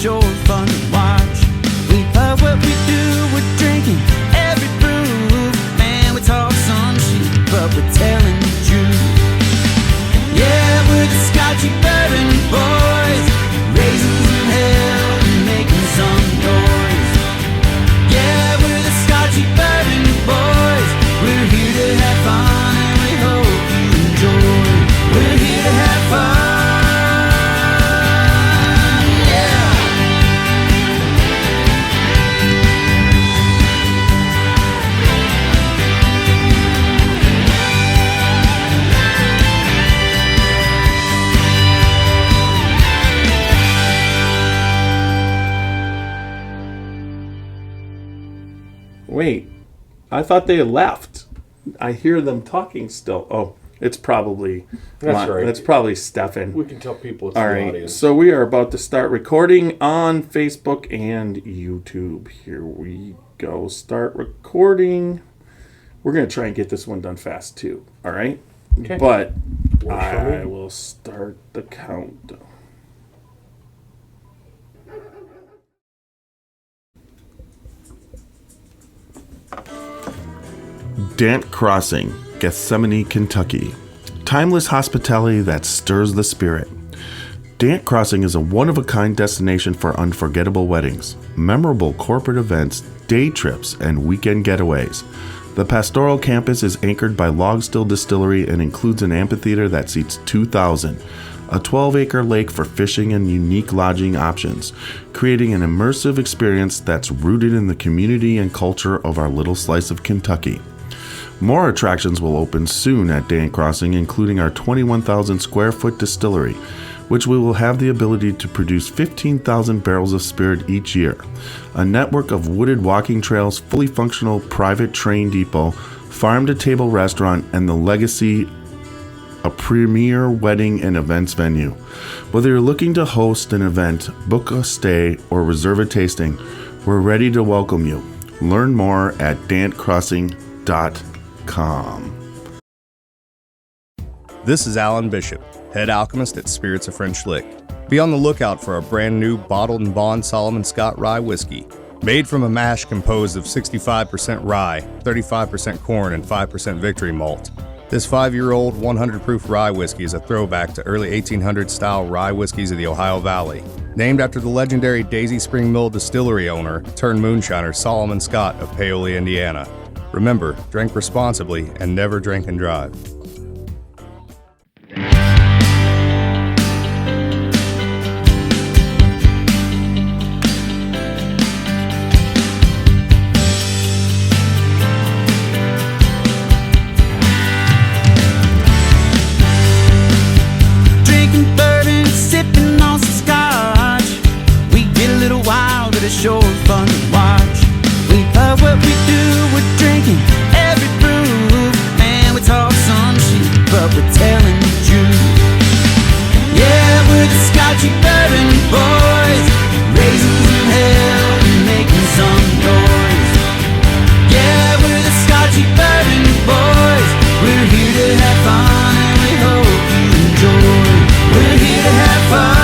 sure fun to watch. We love what we do, we're drinking every brew. Man, we talk some shit, but we're telling the truth. Yeah, we're the Scotchy Bourbon Boys, raising some hell and making some noise. Yeah, we're the Scotchy Bourbon Boys. We're here to have fun and we hope you enjoy. We're here to have fun. Wait, I thought they left. I hear them talking still. Oh, it's probably... That's right. That's probably Stefan. We can tell people it's All the right, audience. so we are about to start recording on Facebook and YouTube. Here we go. Start recording. We're going to try and get this one done fast, too. All right? Okay. But Works for me. I will start the count. Dant Crossing, Gethsemane, Kentucky. Timeless hospitality that stirs the spirit. Dant Crossing is a one-of-a-kind destination for unforgettable weddings, memorable corporate events, day trips, and weekend getaways. The pastoral campus is anchored by Log Still Distillery and includes an amphitheater that seats 2,000, a 12-acre lake for fishing and unique lodging options, creating an immersive experience that's rooted in the community and culture of our little slice of Kentucky. More attractions will open soon at Dant Crossing, including our 21,000 square foot distillery, which we will have the ability to produce 15,000 barrels of spirit each year, a network of wooded walking trails, fully functional private train depot, farm-to-table restaurant, and the Legacy, a premier wedding and events venue. Whether you're looking to host an event, book a stay, or reserve a tasting, we're ready to welcome you. Learn more at dantcrossing.com. This is Alan Bishop, head alchemist at Spirits of French Lick. Be on the lookout for our brand new bottled and bond Solomon Scott rye whiskey. Made from a mash composed of 65% rye, 35% corn, and 5% victory malt. This 5-year-old 100 proof rye whiskey is a throwback to early 1800s style rye whiskeys of the Ohio Valley. Named after the legendary Daisy Spring Mill distillery owner turned moonshiner Solomon Scott of Paoli, Indiana. Remember, drink responsibly and never drink and drive. Drinking bourbon, sipping on some scotch. We get a little wild, but it's sure fun to watch. We love what we do, we're drinking every brew. Man, we talk some shit, but we're telling the truth. Yeah, we're the Scotchy Bourbon Boys, raising some hell and making some noise. Yeah, we're the Scotchy Bourbon Boys. We're here to have fun and we hope you enjoy. We're here to have fun.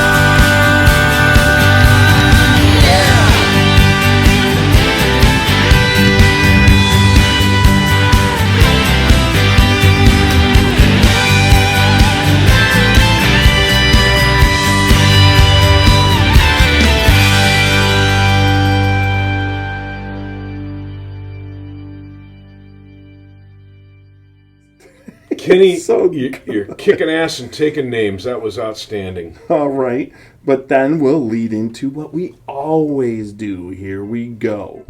Kenny, So you're kicking ass and taking names. That was outstanding. All right, but then we'll lead into what we always do. Here we go.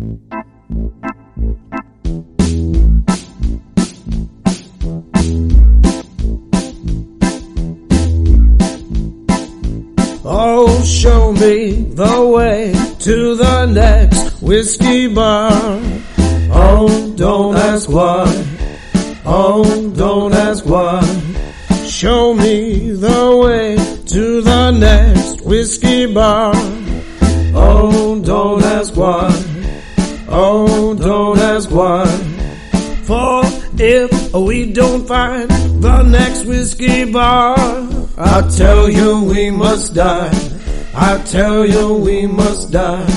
Oh, show me the way to the next whiskey bar. Oh, don't ask why. Oh, don't ask why. Show me the way to the next whiskey bar. Oh, don't ask why. Oh, don't ask why. For if we don't find the next whiskey bar, I tell you we must die. I tell you we must die.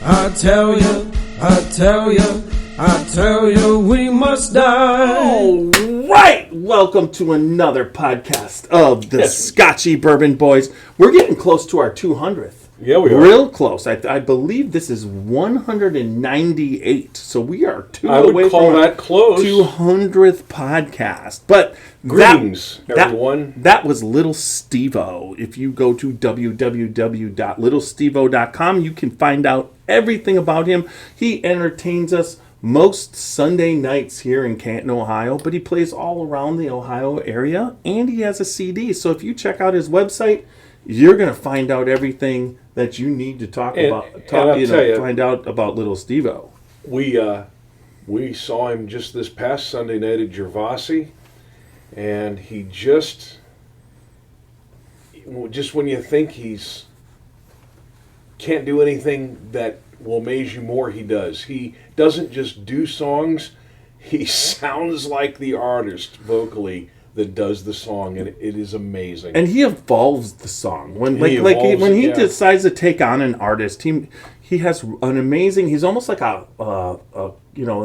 I tell you, I tell you, I tell you we must die. All right, welcome to another podcast of the Scotchy Bourbon Boys. We're getting close to our 200th. Yeah, we are. Real close. I believe this is 198. So we are away call from that close. 200th podcast. But greetings, everyone. That was Little Steve-O. If you go to www.littlestevo.com, you can find out everything about him. He entertains us most Sunday nights here in Canton, Ohio, but he plays all around the Ohio area, and he has a CD. So if you check out his website, you're going to find out everything that you need to find out about Little Steve-O. We saw him just this past Sunday night at Gervasi, and he just when you think he's can't do anything that will amaze you more, he does. He doesn't just do songs; he sounds like the artist vocally that does the song, and it is amazing. And he evolves the song when he decides to take on an artist. He has an amazing. He's almost like a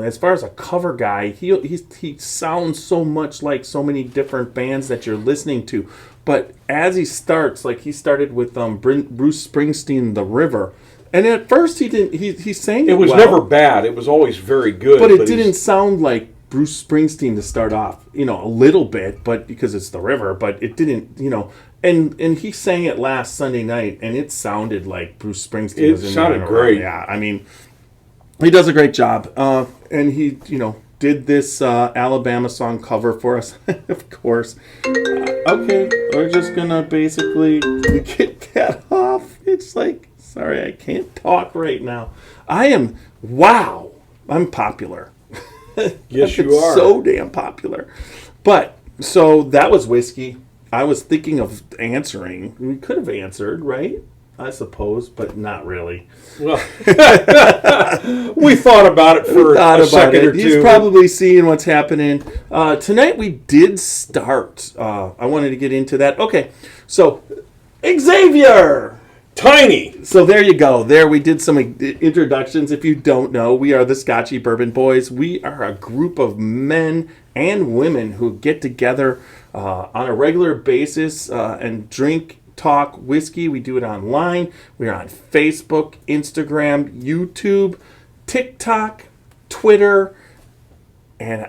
as far as a cover guy, he sounds so much like so many different bands that you're listening to. But as he starts, like he started with Bruce Springsteen, The River. And at first he didn't. He sang it. It was never bad. It was always very good. But it didn't sound like Bruce Springsteen to start off. A little bit, but because it's The River. But it didn't. And he sang it last Sunday night, and it sounded like Bruce Springsteen was in there. It sounded great. Yeah, I mean, he does a great job. And he, did this Alabama song cover for us, of course. Okay, we're just gonna basically get that off. It's like. Sorry, I can't talk right now. I'm popular. Yes, you are. So damn popular. But, so that was whiskey. I was thinking of answering. We could have answered, right? I suppose, but not really. Well, we thought about it for a second or two. He's probably seeing what's happening. Tonight we did start. I wanted to get into that. Okay, so Xavier! Tiny. So there you go. There we did some introductions. If you don't know, we are the Scotchy Bourbon Boys. We are a group of men and women who get together on a regular basis and drink, talk whiskey. We do it online. We are on Facebook, Instagram, YouTube, TikTok, Twitter, and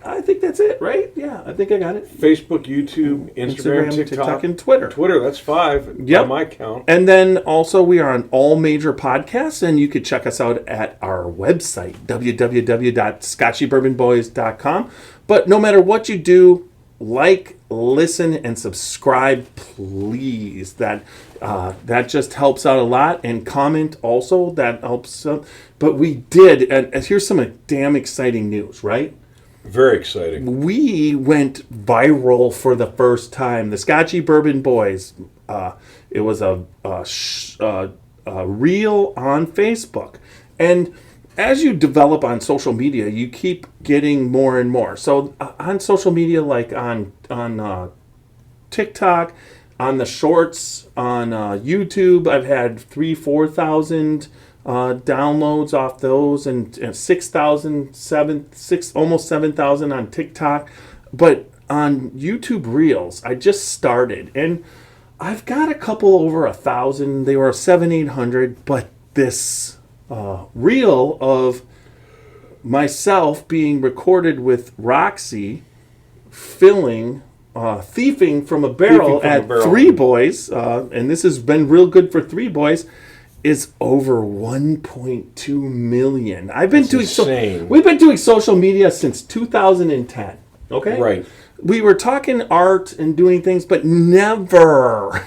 I think that's it, right? Yeah, I think I got it. Facebook, YouTube, Instagram, TikTok, and Twitter. Twitter, that's 5 by my count. And then also we are on all major podcasts, and you could check us out at our website, www.scotchybourbonboys.com. But no matter what you do, like, listen, and subscribe, please. That just helps out a lot. And comment also, that helps. But we did, and here's some damn exciting news, right? Very exciting. We went viral for the first time. The Scotchy Bourbon Boys. It was a reel on Facebook, and as you develop on social media, you keep getting more and more. So on social media, like on TikTok, on the shorts, on YouTube, I've had 4,000. Downloads off those, and 6,000, almost 7,000 on TikTok. But on YouTube Reels, I just started, and I've got a couple over 1,000. They were 700-800, but this reel of myself being recorded with Roxy thieving from a barrel at Three Boys, and this has been real good for Three Boys, is over 1.2 million. We've been doing social media since 2010. Okay, right. We were talking art and doing things, but never.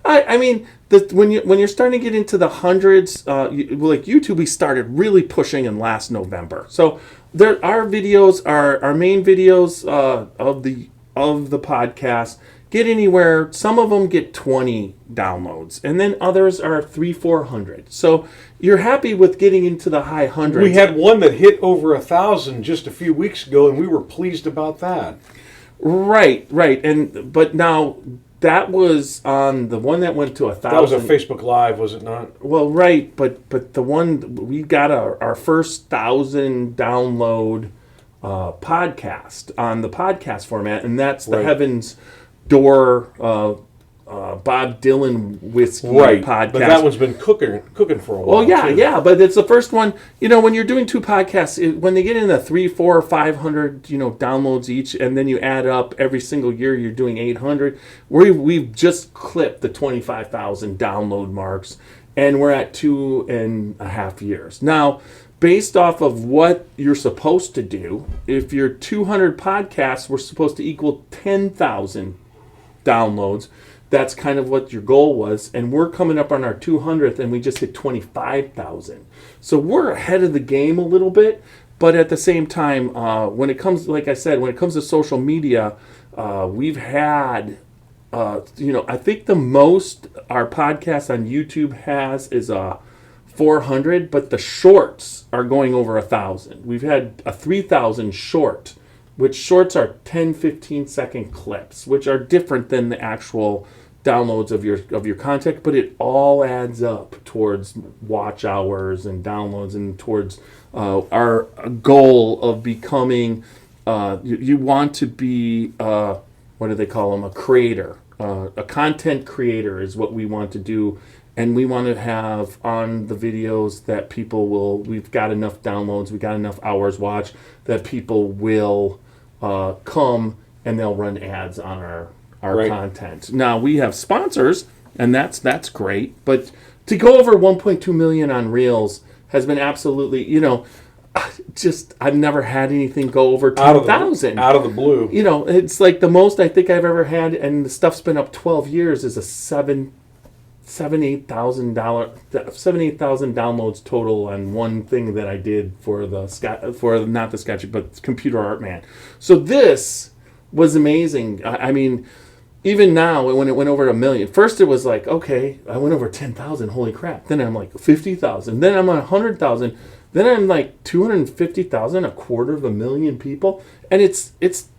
I mean, when you're starting to get into the hundreds, like YouTube, we started really pushing in last November. So our videos, our main videos of the podcast, get anywhere. Some of them get 20 downloads, and then others are 300-400. So you're happy with getting into the high hundreds. We had one that hit over 1,000 just a few weeks ago, and we were pleased about that. Right. But now That was on the one that went to 1,000. That was a Facebook Live, was it not? Well, right, but the one we got our first 1,000 download podcast on the podcast format, and that's the Right. Heaven's Door Bob Dylan whiskey podcast. But that one's been cooking for a while. Well, yeah, too. yeah, but it's the first one. You know, when you're doing two podcasts, when they get in the 300, 400, 500, downloads each, and then you add up every single year, you're doing 800. We've just clipped the 25,000 download marks, and we're at 2.5 years now. Based off of what you're supposed to do, if you're 200 podcasts, we're supposed to equal 10,000 downloads. That's kind of what your goal was, and we're coming up on our 200th, and we just hit 25,000. So we're ahead of the game a little bit, but at the same time, when it comes, like I said, when it comes to social media, we've had, I think the most our podcast on YouTube has is 400, but the shorts are going over 1,000. We've had a 3,000 short, which shorts are 10, 15-second clips, which are different than the actual downloads of your content, but it all adds up towards watch hours and downloads and towards our goal of becoming, you want to be, what do they call them, a creator. A content creator is what we want to do, and we want to have on the videos that we've got enough downloads, we've got enough hours watched, that people will come and they'll run ads on our Right. content. Now we have sponsors, and that's great. But to go over 1.2 million on Reels has been absolutely, I've never had anything go over 10,000 out of the blue. It's like the most I think I've ever had, and the stuff's been up 12 years. Is a $8,000 downloads total on one thing that I did for not the Scotchy, but Computer Art Man. So this was amazing. I mean, even now when it went over 1 million, first it was like, okay, I went over 10,000. Holy crap! Then I'm like 50,000. Then I'm on 100,000. Then I'm like 250,000, 250,000 people, and it's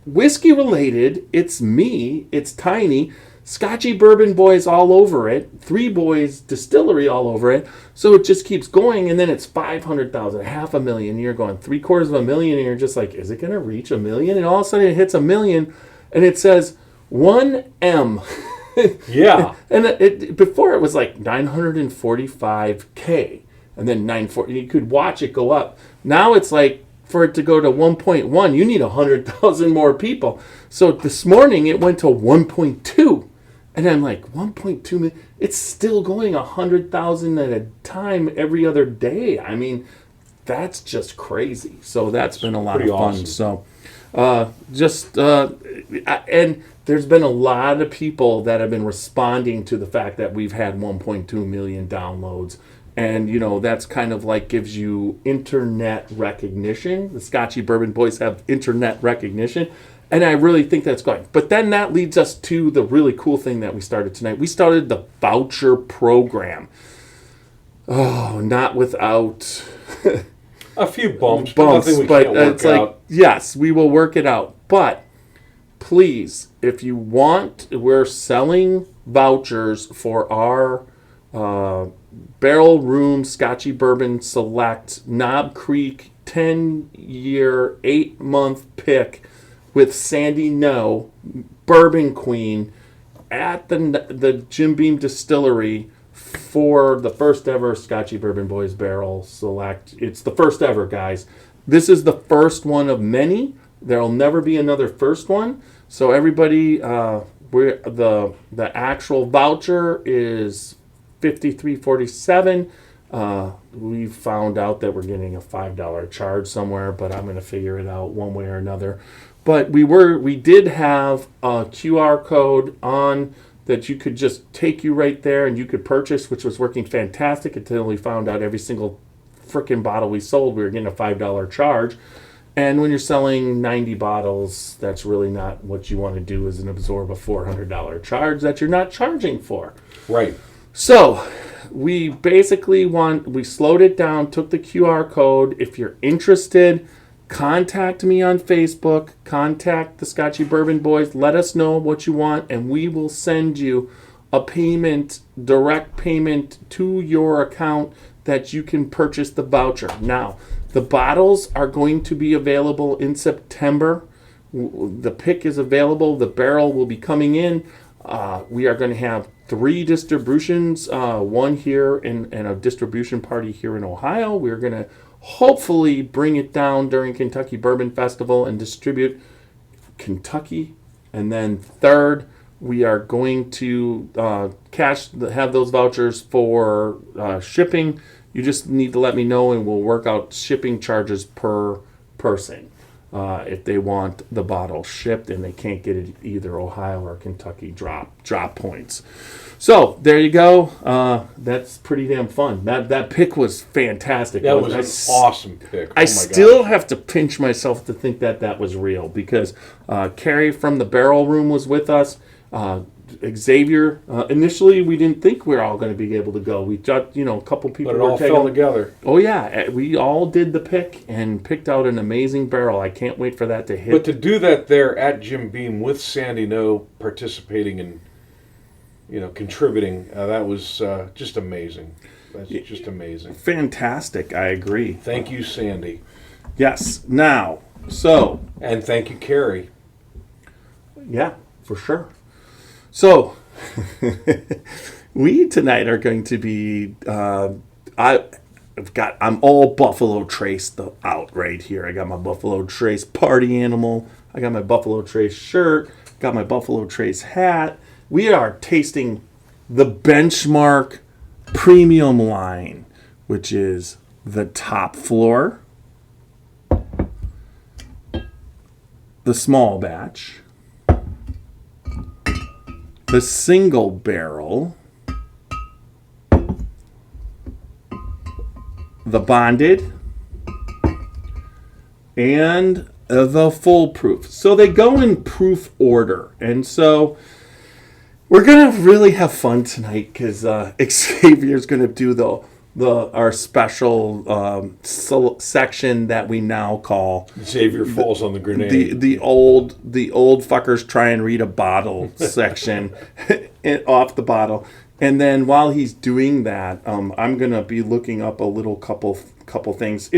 whiskey related. It's me. It's tiny. Scotchy Bourbon Boys all over it. Three Boys Distillery all over it. So it just keeps going, and then it's 500,000, 500,000. You're going 750,000, and you're just like, is it going to reach 1 million? And all of a sudden it hits 1 million, and it says 1M. Yeah. And before it was like 945K, and then 940. You could watch it go up. Now it's like, for it to go to 1.1, you need 100,000 more people. So this morning it went to 1.2. And I'm like, 1.2 million? It's still going 100,000 at a time every other day. I mean, that's just crazy. So that's been a lot of fun. Awesome. So and there's been a lot of people that have been responding to the fact that we've had 1.2 million downloads. And, that's kind of like gives you internet recognition. The Scotchy Bourbon Boys have internet recognition. And I really think that's going. But then that leads us to the really cool thing that we started tonight. We started the Voucher Program. Oh, not without A few bumps, but nothing we can't work out. Yes, we will work it out. But please, if you want, we're selling vouchers for our Barrel Room Scotchy Bourbon Select Knob Creek 10-year, 8-month pick with Sandy No, Bourbon Queen, at the Jim Beam Distillery for the first ever Scotchy Bourbon Boys Barrel Select. It's the first ever, guys. This is the first one of many. There'll never be another first one. So everybody, the actual voucher is $53.47. We found out that we're getting a $5 charge somewhere, but I'm going to figure it out one way or another. But we did have a QR code on that you could just take you right there and you could purchase, which was working fantastic until we found out every single freaking bottle we sold, we were getting a $5 charge. And when you're selling 90 bottles, that's really not what you want to do, is absorb a $400 charge that you're not charging for. Right. So we basically we slowed it down, took the QR code. If you're interested, contact me on Facebook, contact the Scotchy Bourbon Boys, let us know what you want, and we will send you a payment, direct payment to your account that you can purchase the voucher. Now, the bottles are going to be available in September. The pick is available. The barrel will be coming in. We are going to have 3 distributions, one here and a distribution party here in Ohio. We're going to hopefully bring it down during Kentucky Bourbon Festival and distribute Kentucky. And then third, we are going to have those vouchers for shipping. You just need to let me know, and we'll work out shipping charges per person if they want the bottle shipped and they can't get it either Ohio or Kentucky drop points. So there you go. That's pretty damn fun. That pick was fantastic. That was an awesome pick. I still have to pinch myself to think that was real, because Carrie from the Barrel Room was with us. Xavier, initially we didn't think we were all going to be able to go. We thought, a couple people But it were all taking. fell together. Oh yeah, we all did the pick and picked out an amazing barrel. I can't wait for that to hit. But to do that there at Jim Beam with Sandy No participating and contributing, that was just amazing. That's just amazing. Fantastic, I agree. Thank you, Sandy. Yes. Now, so And thank you, Carrie. yeah, for sure. So, we tonight are going to be. I'm all Buffalo Traced out right here. I got my Buffalo Trace party animal. I got my Buffalo Trace shirt. Got my Buffalo Trace hat. We are tasting the BenchMark Premium line, which is the top floor, the small batch, the single barrel, the bonded, and the foolproof. So they go in proof order. And so we're going to really have fun tonight, because Xavier's going to do our special section that we now call Xavier falls on the grenade. the old fuckers try and read a bottle section off the bottle. And then while he's doing that, I'm gonna be looking up a little couple things.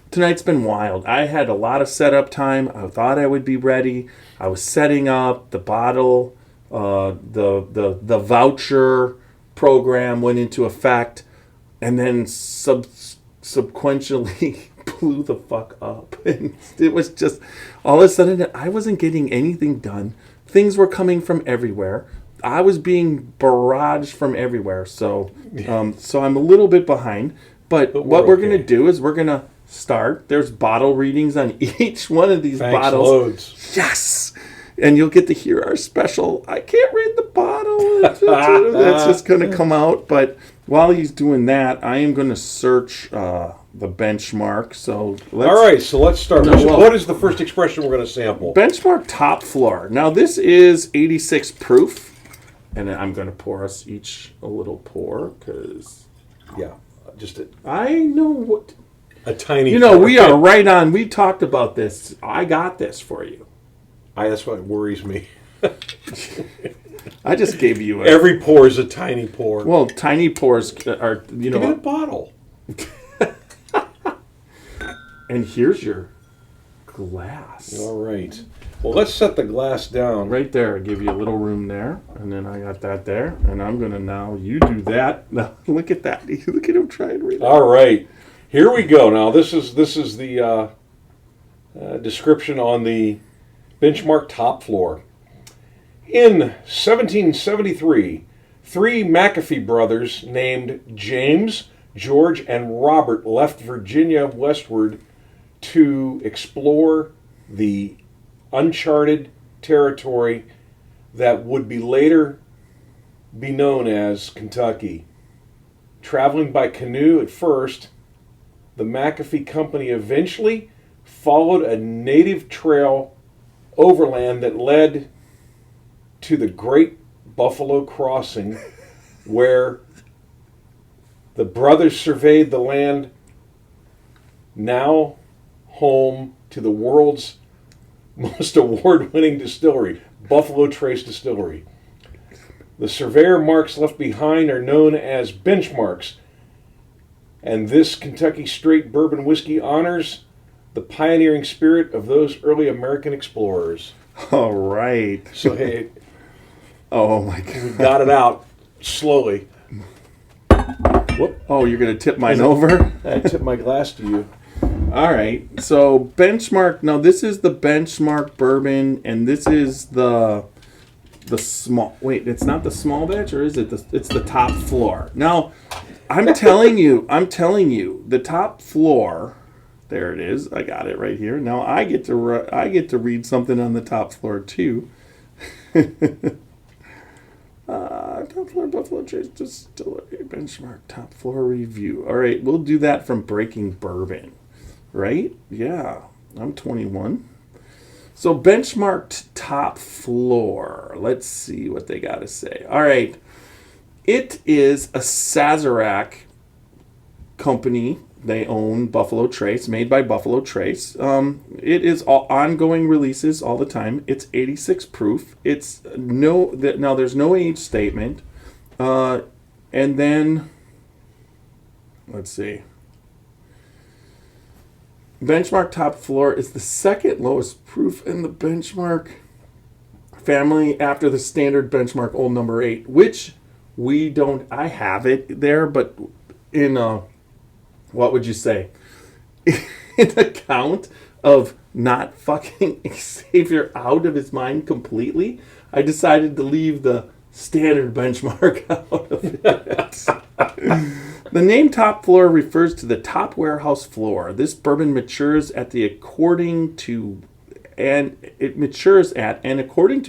Tonight's been wild. I had a lot of setup time. I thought I would be ready. I was setting up the bottle. The voucher program went into effect, and then subsequently blew the fuck up. And it was just, all of a sudden, I wasn't getting anything done. Things were coming from everywhere. I was being barraged from everywhere. So I'm a little bit behind. But what we're going to do is we're going to start. There's bottle readings on each one of these bottles. Loads. Yes! And you'll get to hear our special, I can't read the bottle. That's just going to come out. But while he's doing that, I am going to search the BenchMark. So let's start. No, What is the first expression we're going to sample? BenchMark Top Floor. Now, this is 86 proof. And I'm going to pour us each a little pour, because Yeah, just I know what... a tiny. we are right on. We talked about this. I got this for you. That's what worries me. I just gave you Every pour is a tiny pour. Well, tiny pours are, Give me a bottle. And here's your glass. All right. Well, let's set the glass down. Right there. I give you a little room there. And then I got that there. And I'm going to now, you do that. Now, look at that. Look at him try and read it. All right. Here we go. Now, this is the description on the BenchMark Top Floor. In 1773, 3 McAfee brothers named James, George, and Robert left Virginia westward to explore the uncharted territory that would be later be known as Kentucky. Traveling by canoe at first, the McAfee Company eventually followed a native trail overland that led to the Great Buffalo Crossing, where the brothers surveyed the land now home to the world's most award-winning distillery, Buffalo Trace Distillery. The surveyor marks left behind are known as benchmarks, and this Kentucky straight bourbon whiskey honors the pioneering spirit of those early American explorers. All right. So, hey, Oh my God. we got it out slowly. Whoop. Oh, you're gonna tip mine over. I tipped my glass to you. All right. So benchmark. Now this is the benchmark bourbon, and this is the small. Wait, it's not the small batch, or is it? It's the top floor. Now, I'm telling you, the top floor. There it is. I got it right here. Now I get to read something on the top floor too. Top floor Buffalo Trace Distillery benchmark top floor review. All right, we'll do that from Breaking Bourbon, right? Yeah, I'm 21. So benchmarked top floor. Let's see what they got to say. All right, it is a Sazerac company. They own Buffalo Trace, made by Buffalo Trace. It is all ongoing releases all the time. It's 86 proof. It's now there's no age statement. And then, let's see. Benchmark Top Floor is the second lowest proof in the Benchmark family after the standard Benchmark Old Number 8, which we don't, I have it there, but in what would you say? In account of not fucking Xavier out of his mind completely, I decided to leave the standard Benchmark out of it. The name Top Floor refers to the top warehouse floor. This bourbon matures at according to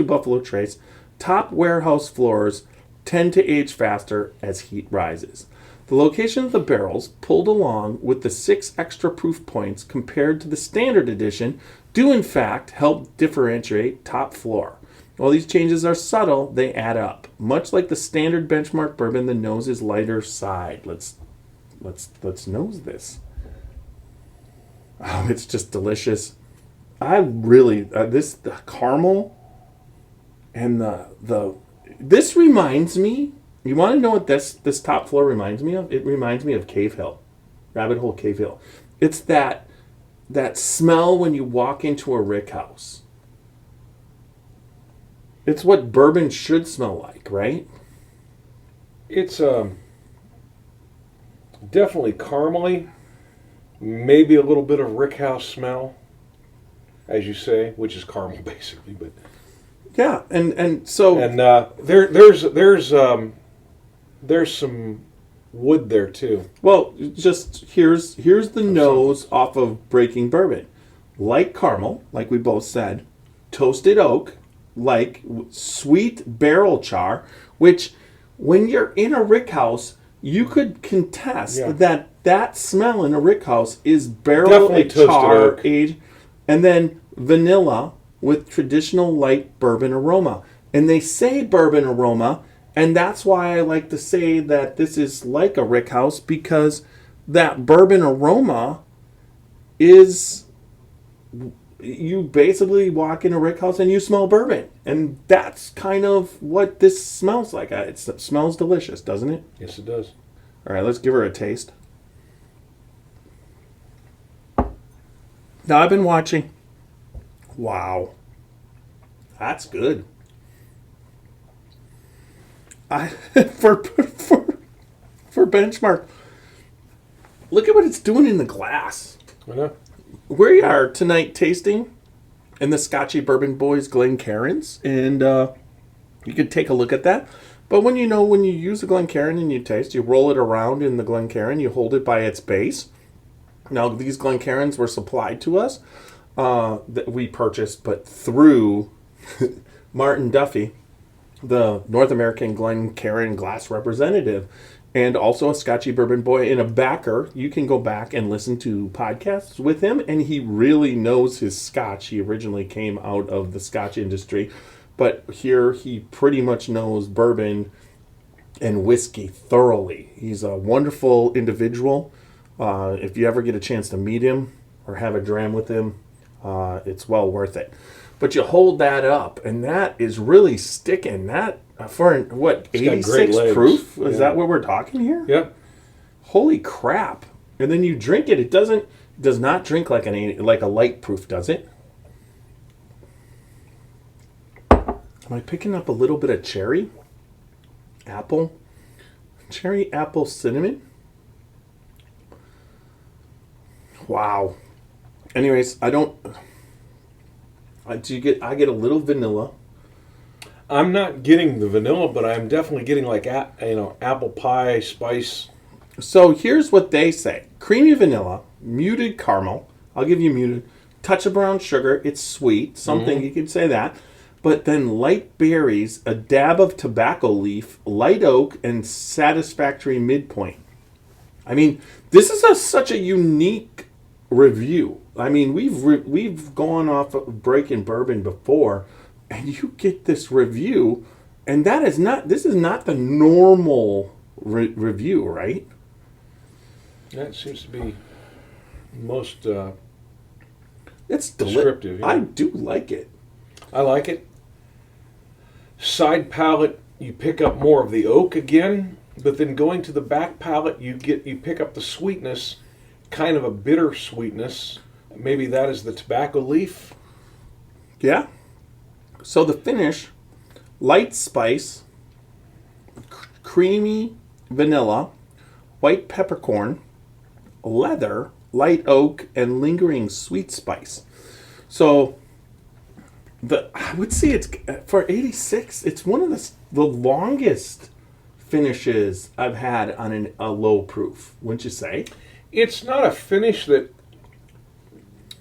Buffalo Trace, top warehouse floors tend to age faster as heat rises. The location of the barrels, pulled along with the 6 extra proof points compared to the standard edition, do in fact help differentiate Top Floor. While these changes are subtle, they add up. Much like the standard Benchmark bourbon, the nose is lighter side. Let's nose this. Oh, it's just delicious. I really the caramel and this reminds me. You want to know what this Top Floor reminds me of? It reminds me of Cave Hill, Rabbit Hole Cave Hill. It's that smell when you walk into a rick house. It's what bourbon should smell like, right? It's definitely caramely, maybe a little bit of rick house smell, as you say, which is caramel basically. But yeah, and so there's some wood there too. Well, just here's the nose off of Breaking Bourbon. Like caramel, like we both said, toasted oak, like sweet barrel char, which when you're in a rick house, you could contest that smell in a rick house is barrel and char aged, and then vanilla with traditional light bourbon aroma. And they say bourbon aroma, and that's why I like to say that this is like a rick house, because that bourbon aroma is, you basically walk in a rick house and you smell bourbon. And that's kind of what this smells like. It smells delicious, doesn't it? Yes, it does. All right, let's give her a taste. Now, I've been watching. Wow. That's good. For Benchmark, look at what it's doing in the glass. I know. We are tonight tasting in the Scotchy Bourbon Boys Glencairns, and you could take a look at that. But when you use a Glencairn and you taste, you roll it around in the Glencairn, you hold it by its base. Now, these Glencairns were supplied to us that we purchased, but through Martin Duffy, the North American Glencairn glass representative, and also a Scotchy Bourbon Boy and a backer. You can go back and listen to podcasts with him, and he really knows his Scotch. He originally came out of the Scotch industry, but here he pretty much knows bourbon and whiskey thoroughly. He's a wonderful individual. If you ever get a chance to meet him, or have a dram with him, it's well worth it. But you hold that up, and that is really sticking. That for what, It's got 86 great legs. proof? Is Yeah. that what we're talking here? Yep. Holy crap! And then you drink it. It does not drink like like a light proof, does it? Am I picking up a little bit of cherry, apple, cinnamon? Wow. Anyways, I get a little vanilla. I'm not getting the vanilla, but I'm definitely getting like apple pie spice. So here's what they say: creamy vanilla, muted caramel. I'll give you muted. Touch of brown sugar. It's sweet. Something you could say that. But then light berries, a dab of tobacco leaf, light oak, and satisfactory midpoint. I mean, this is such a unique review. I mean, we've gone off of Breaking Bourbon before, and you get this review, and this is not the normal review, right? That seems to be most It's descriptive. Yeah. I do like it. I like it. Side palate, you pick up more of the oak again, but then going to the back palate, you pick up the sweetness, kind of a bitter sweetness. Maybe that is the tobacco leaf. Yeah. So the finish, light spice, creamy vanilla, white peppercorn, leather, light oak, and lingering sweet spice. So I would say it's for 86. It's one of the longest finishes I've had on a low proof. Wouldn't you say? It's not a finish that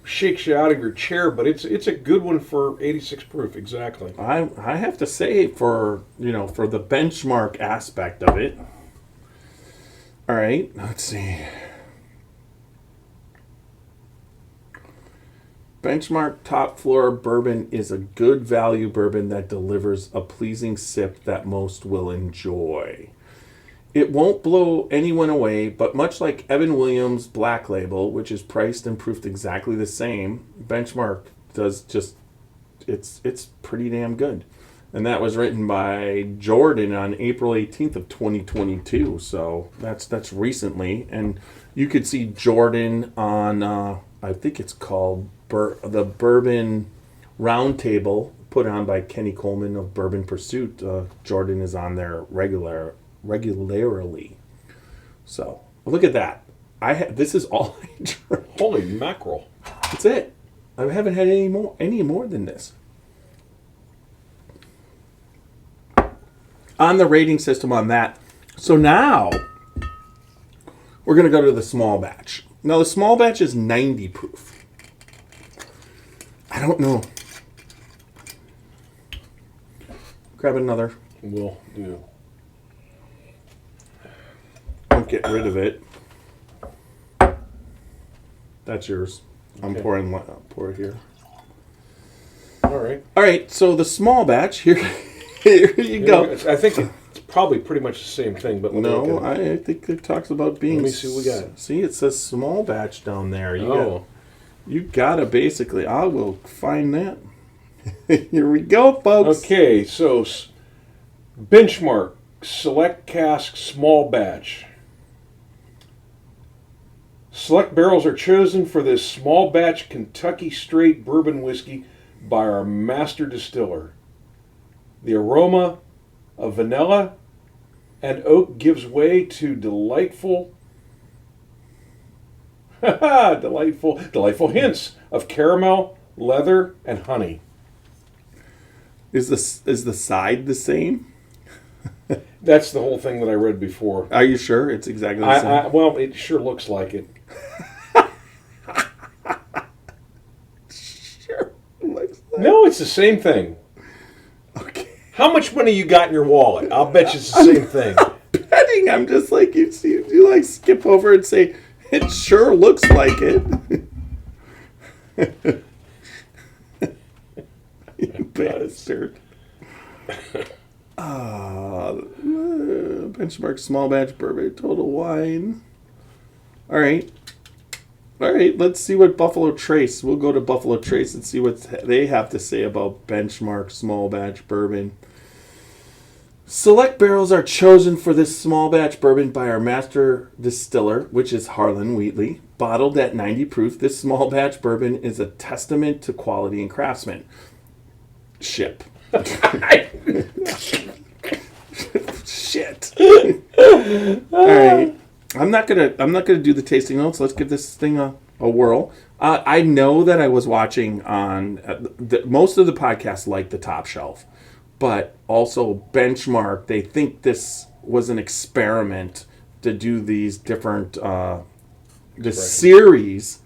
shakes you out of your chair, but it's a good one for 86 proof. Exactly. I have to say for the benchmark aspect of it. All right, let's see. Benchmark Top Floor Bourbon is a good value bourbon that delivers a pleasing sip that most will enjoy. It won't blow anyone away, but much like Evan Williams' Black Label, which is priced and proofed exactly the same, Benchmark does it's pretty damn good. And that was written by Jordan on April 18th of 2022, so that's recently. And you could see Jordan on, I think it's called the Bourbon Roundtable, put on by Kenny Coleman of Bourbon Pursuit. Jordan is on there regularly. So look at that. This is all I drink. Holy mackerel! That's it. I haven't had any more than this. On the rating system on that. So now we're going to go to the small batch. Now the small batch is 90 proof. I don't know. Grab another. Will do. Don't get rid of it. That's yours. I'm Okay. pour it here. All right. All right, so the small batch here. Here you go. I think it's probably pretty much the same thing, but let me No, look at it. I think it talks about being. Let me see what we got. See, it says small batch down there. Oh. You gotta basically. I will find that. Here we go, folks. Okay, so benchmark select cask small batch. Select barrels are chosen for this small batch Kentucky straight bourbon whiskey by our master distiller. The aroma of vanilla and oak gives way to delightful hints of caramel, leather, and honey. Is the side the same? That's the whole thing that I read before. Are you sure it's exactly the same? Well, it sure looks like it. Sure. Looks like. No, it's the same thing. Okay. How much money you got in your wallet? I'll bet you it's the same thing. Betting. I'm just like you like skip over and say it sure looks like it. You bastard. Benchmark small batch bourbon total wine. All right. All right, let's see what Buffalo Trace. We'll go to Buffalo Trace and see what they have to say about benchmark small batch bourbon. Select barrels are chosen for this small batch bourbon by our master distiller, which is Harlan Wheatley. Bottled at 90 proof, this small batch bourbon is a testament to quality and craftsmanship. Shit. All right. I'm not gonna do the tasting notes. Let's give this thing a whirl. I know that I was watching on most of the podcasts like the Top Shelf, but also Benchmark. They think this was an experiment to do these different series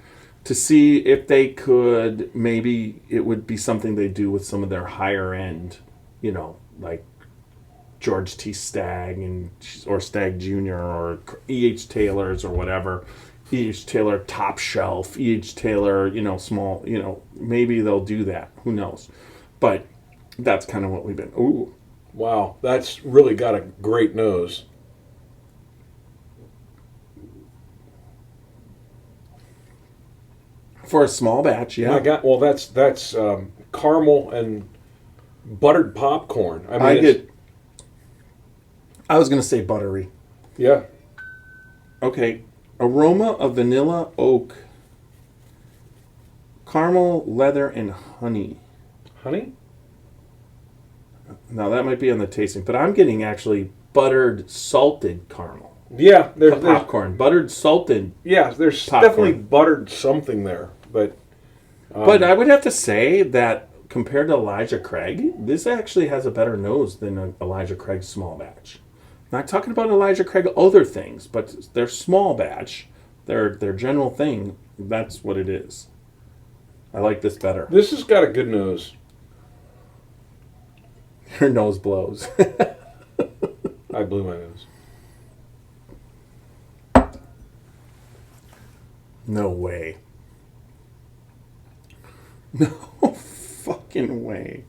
to see if they could, maybe it would be something they do with some of their higher end, like George T. Stagg or Stagg Jr. or E.H. Taylor's or whatever. E.H. Taylor Top Shelf, E.H. Taylor, small, maybe they'll do that. Who knows? But that's kind of what we've been. Ooh. Wow, that's really got a great nose. For a small batch, yeah. That's caramel and buttered popcorn. I was going to say buttery. Yeah. Okay. Aroma of vanilla, oak, caramel, leather, and honey. Honey? Now, that might be on the tasting, but I'm getting actually buttered, salted caramel. Yeah. There's popcorn. Buttered, salted. Yeah, there's popcorn. definitely buttered something there. But I would have to say that compared to Elijah Craig, this actually has a better nose than Elijah Craig's small batch. Not talking about Elijah Craig other things, but their small batch, their general thing, that's what it is. I like this better. This has got a good nose. Your nose blows. I blew my nose. No way. No fucking way.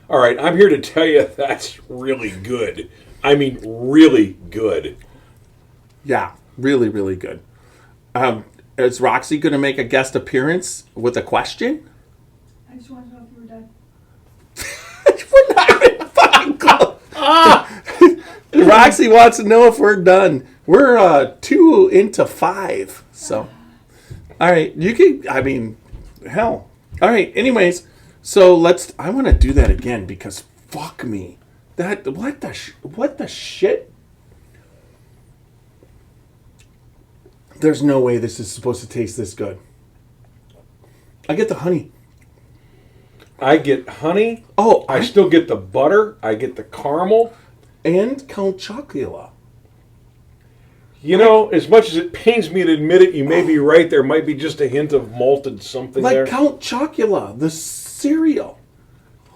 All right, I'm here to tell you that's really good. I mean, really good. Yeah, really, really good. Is Roxy going to make a guest appearance with a question? I just wanted to know if you were done. We're not even fucking close. Roxy wants to know if we're done. We're 2 into 5. So, all right, you can. Hell. All right. Anyways, so I want to do that again because fuck me. What the shit? There's no way this is supposed to taste this good. I get the honey. I get honey. Oh, I still get the butter. I get the caramel. And Count Chocula. As much as it pains me to admit it, you may be right. There might be just a hint of malted something there. Like Count Chocula, the cereal.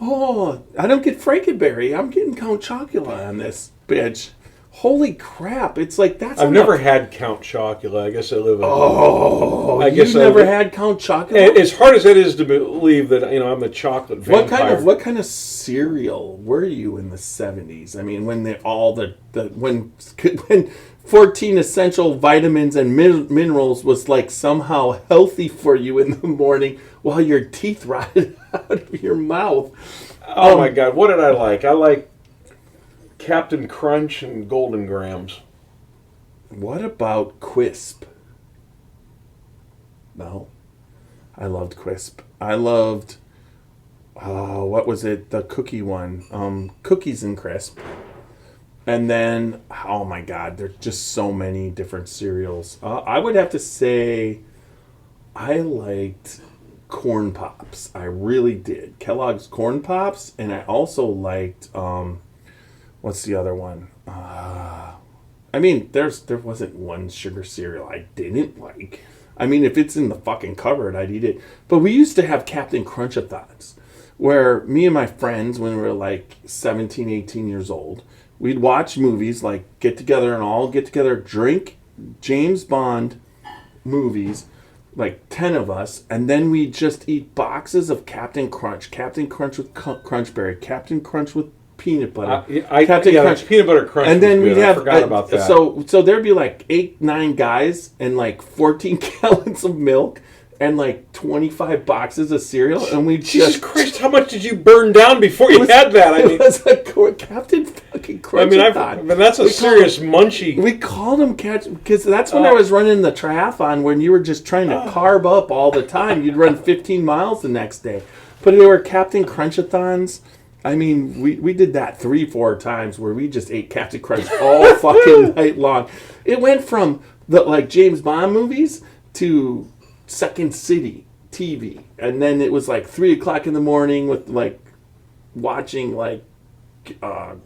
Oh, I don't get Frankenberry. I'm getting Count Chocula on this bitch. Holy crap! It's like that's. I've never had Count Chocula. I guess I live in. Oh, you've never had Count Chocula? As hard as it is to believe that I'm a chocolate vampire. What kind of cereal were you in the 70s? I mean, when when 14 essential vitamins and minerals was like somehow healthy for you in the morning while your teeth rotted out of your mouth. Oh my God! What did I like? I like Captain Crunch and Golden Grams. What about Quisp? No. I loved Quisp. I loved, what was it? The cookie one. Cookies and Crisp. And then, oh my God, there's just so many different cereals. I would have to say I liked Corn Pops. I really did. Kellogg's Corn Pops. And I also liked, what's the other one? There wasn't one sugar cereal I didn't like. I mean, if it's in the fucking cupboard, I'd eat it. But we used to have Captain Crunch-a-thons, where me and my friends, when we were like 17, 18 years old, we'd watch movies, like get together, drink James Bond movies, like 10 of us, and then we'd just eat boxes of Captain Crunch with Crunchberry, Captain Crunch with peanut butter. Captain Crunch. Peanut butter crunch. And then we'd have. I forgot about that. So there'd be like 8-9 guys and like 14 gallons of milk and like 25 boxes of cereal, and we Jesus Christ! How much did you burn down before you had that? I mean, it was a Captain fucking Crunch. I mean, that's a serious munchie. We called them because that's when I was running the triathlon. When you were just trying to carb up all the time, you'd run 15 miles the next day. But they were Captain Crunchathons. I mean, we did that 3-4 times where we just ate Captain Crunch all fucking night long. It went from the like James Bond movies to Second City TV, and then it was like 3 o'clock in the morning with like watching like the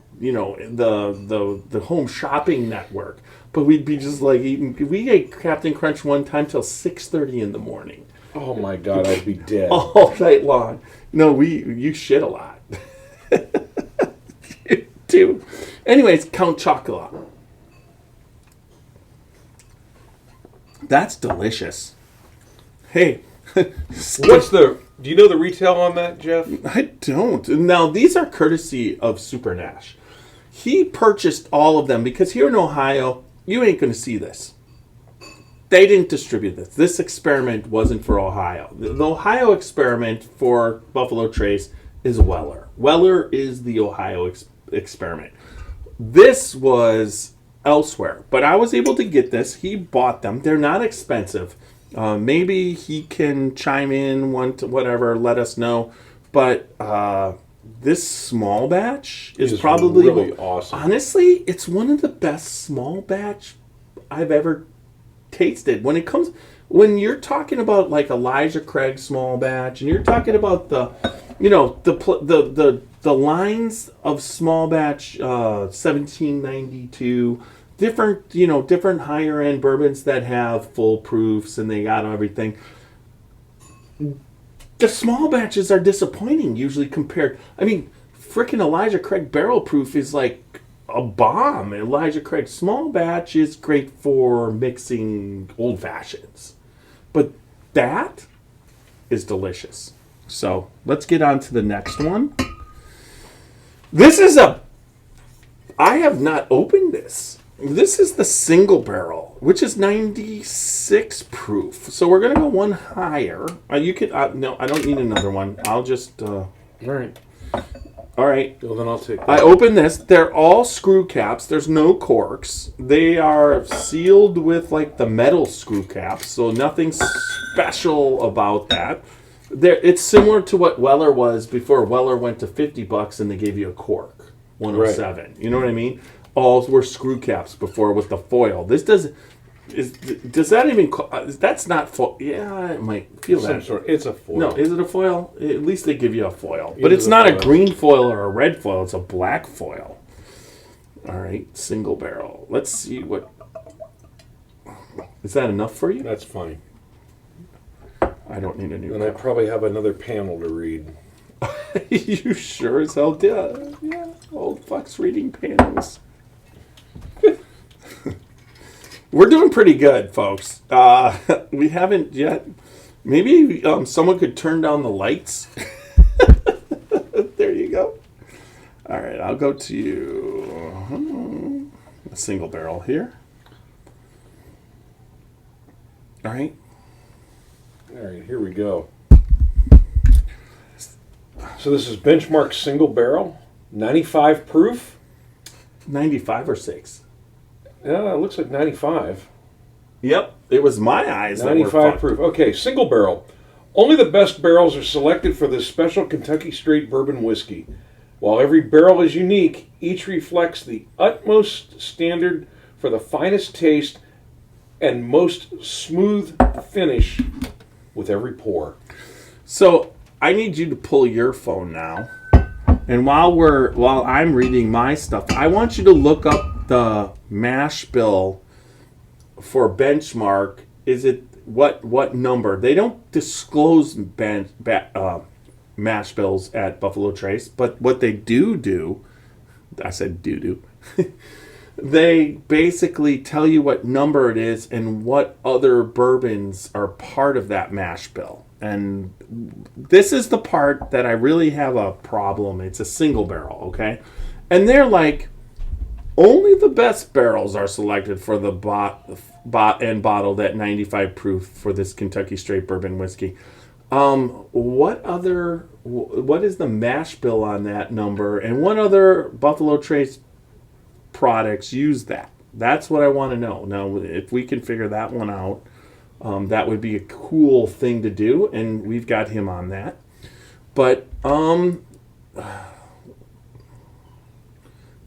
Home Shopping Network. But we'd be just like eating. We ate Captain Crunch one time till 6:30 in the morning. Oh my God, I'd be dead all night long. No, you shit a lot. Too. Anyways, Count Chocula. That's delicious. Hey, do you know the retail on that, Jeff? I don't. Now, these are courtesy of Super Nash. He purchased all of them because here in Ohio, you ain't going to see this. They didn't distribute this. This experiment wasn't for Ohio. The Ohio experiment for Buffalo Trace is Weller. Weller is the Ohio experiment. This was elsewhere, but I was able to get this. He bought them. They're not expensive. Maybe he can chime in whatever, let us know. But this small batch is probably really awesome. Honestly, it's one of the best small batch I've ever tasted. When you're talking about like Elijah Craig small batch, and you're talking about the lines of small batch 1792. Different higher end bourbons that have full proofs and they got everything. The small batches are disappointing usually compared. I mean, frickin' Elijah Craig barrel proof is like a bomb. Elijah Craig small batch is great for mixing old fashions, but that is delicious. So let's get on to the next one. I have not opened this. This is the single barrel, which is 96 proof. So we're going to go one higher. No, I don't need another one. I'll just... All right. All right. Well, then I'll take that. I opened this. They're all screw caps. There's no corks. They are sealed with like the metal screw caps, so nothing special about that. It's similar to what Weller was before Weller went to $50 and they gave you a cork, 107. Right. You know what I mean? All were screw caps before with the foil. This does that even? That's not foil. Yeah, I might feel that. It's a foil. No, is it a foil? At least they give you a foil, but it's not a green foil or a red foil. It's a black foil. All right, single barrel. Let's see what. Is that enough for you? That's funny. I don't need a new. And I probably have another panel to read. You sure as hell did. Yeah, old fucks reading panels. We're doing pretty good, folks. We haven't yet. Maybe someone could turn down the lights. There you go. All right, I'll go to a single barrel here. All right. All right, here we go. So this is BenchMark single barrel, 95 proof. 95 or 6? Yeah, it looks like 95. Yep, it was my eyes. 95 proof. Okay, single barrel. Only the best barrels are selected for this special Kentucky straight bourbon whiskey. While every barrel is unique, each reflects the utmost standard for the finest taste and most smooth finish with every pour. So I need you to pull your phone now, and while I'm reading my stuff, I want you to look up the mash bill for BenchMark. Is it what number? They don't disclose mash bills at Buffalo Trace, but what they do, I said do. They basically tell you what number it is and what other bourbons are part of that mash bill. And this is the part that I really have a problem. It's a single barrel, okay? And they're like, only the best barrels are selected for the and bottled at 95 proof for this Kentucky Straight Bourbon whiskey. What is the mash bill on that number? And what other Buffalo Trace products use that? That's what I want to know. Now, if we can figure that one out, that would be a cool thing to do, and we've got him on that. But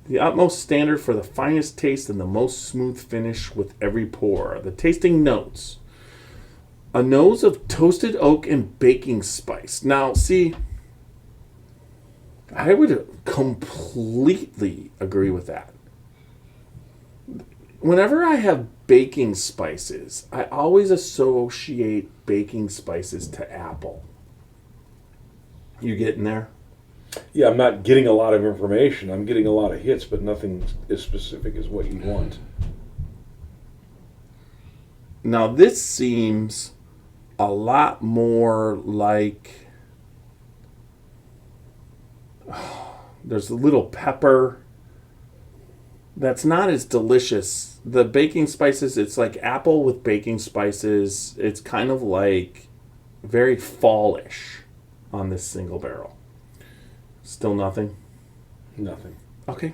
the utmost standard for the finest taste and the most smooth finish with every pour. The tasting notes. A nose of toasted oak and baking spice. Now, see, I would completely agree with that. Whenever I have baking spices, I always associate baking spices to apple. You getting there? Yeah, I'm not getting a lot of information. I'm getting a lot of hits, but nothing as specific as what you want. Now, this seems a lot more like... there's a little pepper. That's not as delicious. The baking spices, it's like apple with baking spices. It's kind of like very fallish on this single barrel. Still nothing? Nothing. Okay.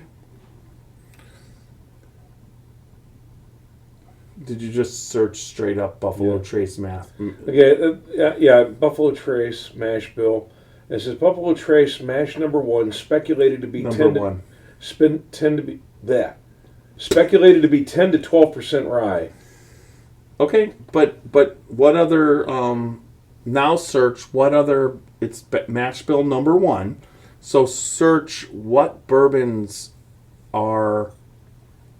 Did you just search straight up Buffalo Trace math? Okay, yeah, Buffalo Trace mash bill. It says Buffalo Trace mash number 1 speculated to be Number 10 speculated to be 10 to 12% rye. Okay, but what other now search what other, it's mash bill number 1. So search what bourbons are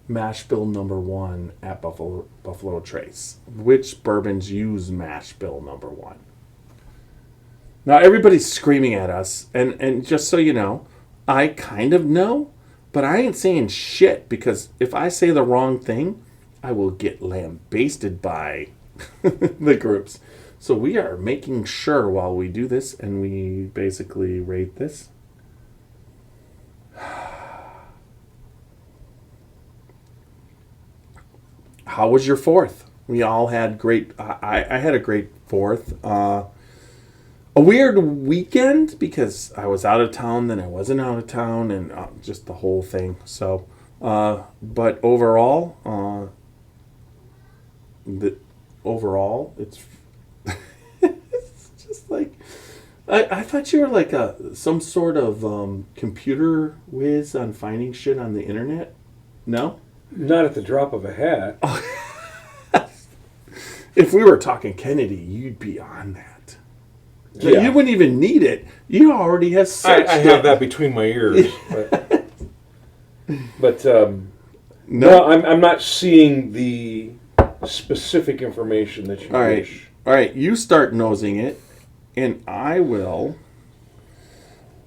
mash bill number 1 at Buffalo Trace. Which bourbons use mash bill number 1? Now everybody's screaming at us, and just so you know, I kind of know, but I ain't saying shit, because if I say the wrong thing, I will get lambasted by the groups. So we are making sure while we do this, and we basically rate this. How was your 4th? We all had great... I had a great 4th. A weird weekend because I was out of town, then I wasn't out of town, and just the whole thing. So, but overall, it's it's just like I thought you were like some sort of computer whiz on finding shit on the internet. No, not at the drop of a hat. If we were talking Kennedy, you'd be on that. Yeah. You wouldn't even need it. You already have searched I have that between my ears. But No, I'm not seeing the specific information that you wish. All right, you start nosing it, and I will.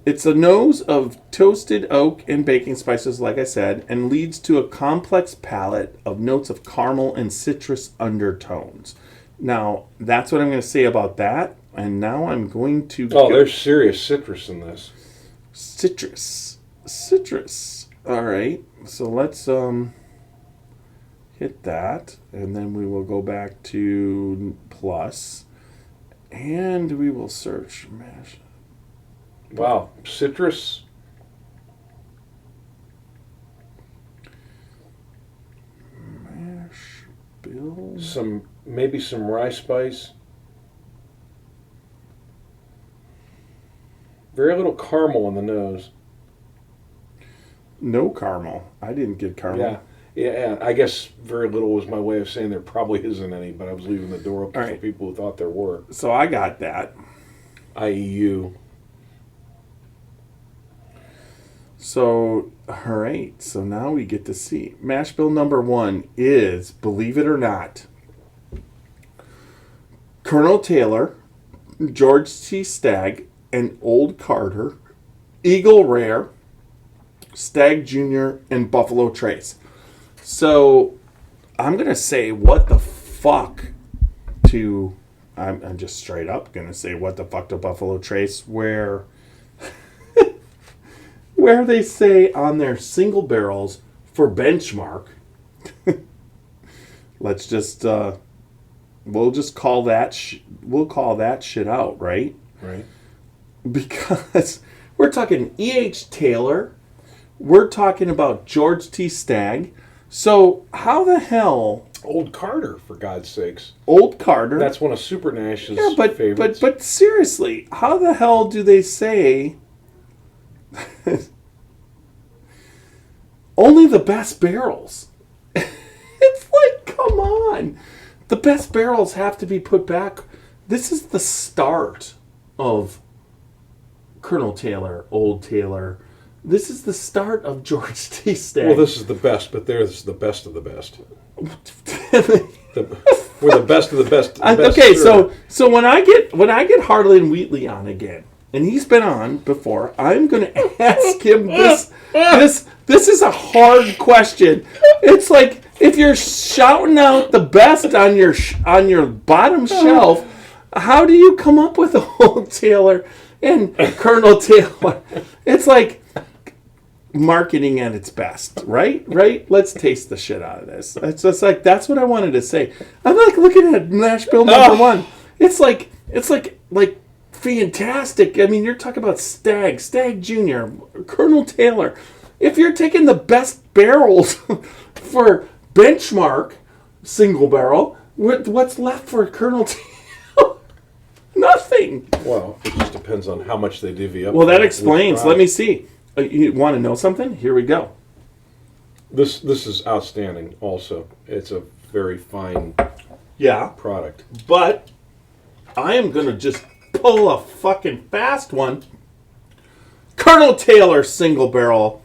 It's a nose of toasted oak and baking spices, like I said, and leads to a complex palette of notes of caramel and citrus undertones. Now, that's what I'm going to say about that. And now I'm going to... there's serious citrus in this. Citrus. All right. So let's hit that. And then we will go back to plus. And we will search mash. Wow. Citrus. Mash bill. Maybe some rye spice. Very little caramel on the nose. No caramel. I didn't get caramel. Yeah. I guess very little was my way of saying there probably isn't any, but I was leaving the door open for people who thought there were. So I got that. I.e. you. So, all right. So now we get to see. Mash bill number 1 is, believe it or not, Colonel Taylor, George T. Stagg, and Old Carter, Eagle Rare, Stagg Jr., and Buffalo Trace. So I'm going to say what the fuck to I'm just straight up gonna say what the fuck to Buffalo Trace, where where they say on their single barrels for benchmark. Let's just we'll just call that we'll call that shit out, right? Right. Because we're talking E.H. Taylor, we're talking about George T. Stagg. So how the hell? Old Carter, for God's sakes. Old Carter. That's one of Super Nash's but favorites. but seriously, how the hell do they say only the best barrels? It's like, come on. The best barrels have to be put back. This is the start of Colonel Taylor, Old Taylor. This is the start of George T. Stagg. Well, this is the best, but there's the best of the best. We're the best of the best. Okay, so when I get Harley and Wheatley on again, and he's been on before, I'm going to ask him this. This is a hard question. It's like if you're shouting out the best on your bottom shelf, how do you come up with Old Taylor and Colonel Taylor? It's like marketing at its best, right? Let's taste the shit out of this. It's just like, that's what I wanted to say. I'm like looking at Nashville #1. It's like fantastic. I mean, you're talking about Stagg Jr., Colonel Taylor. If you're taking the best barrels for benchmark single barrel, what's left for Colonel Taylor? Nothing. Well, it just depends on how much they divvy up. Well, that explains. Let me see. You want to know something? Here we go. This is outstanding. Also, it's a very fine product. But I am gonna just pull a fucking fast one. Colonel Taylor single barrel.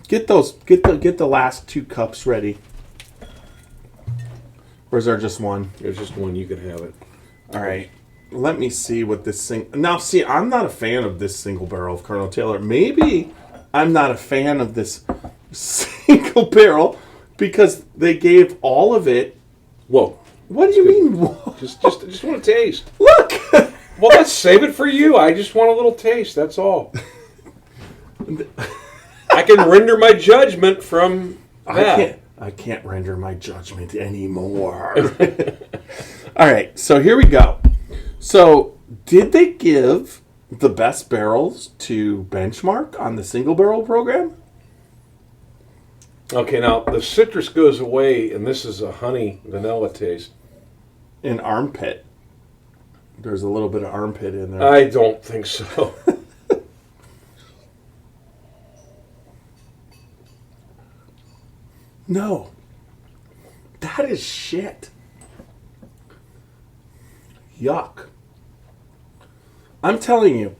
Get the last 2 cups ready. Or is there just one? There's just one. You can have it. All right. Let me see what this thing... Now, see, I'm not a fan of this single barrel of Colonel Taylor. Maybe I'm not a fan of this single barrel because they gave all of it... Whoa. What do you mean, whoa? Just want a taste. Look! Well, let's save it for you. I just want a little taste. That's all. I can render my judgment from that. I can't render my judgment anymore. All right, so here we go. So, did they give the best barrels to benchmark on the single barrel program? Okay, now the citrus goes away, and this is a honey vanilla taste. In armpit. There's a little bit of armpit in there. I don't think so. No. That is shit. Yuck. I'm telling you,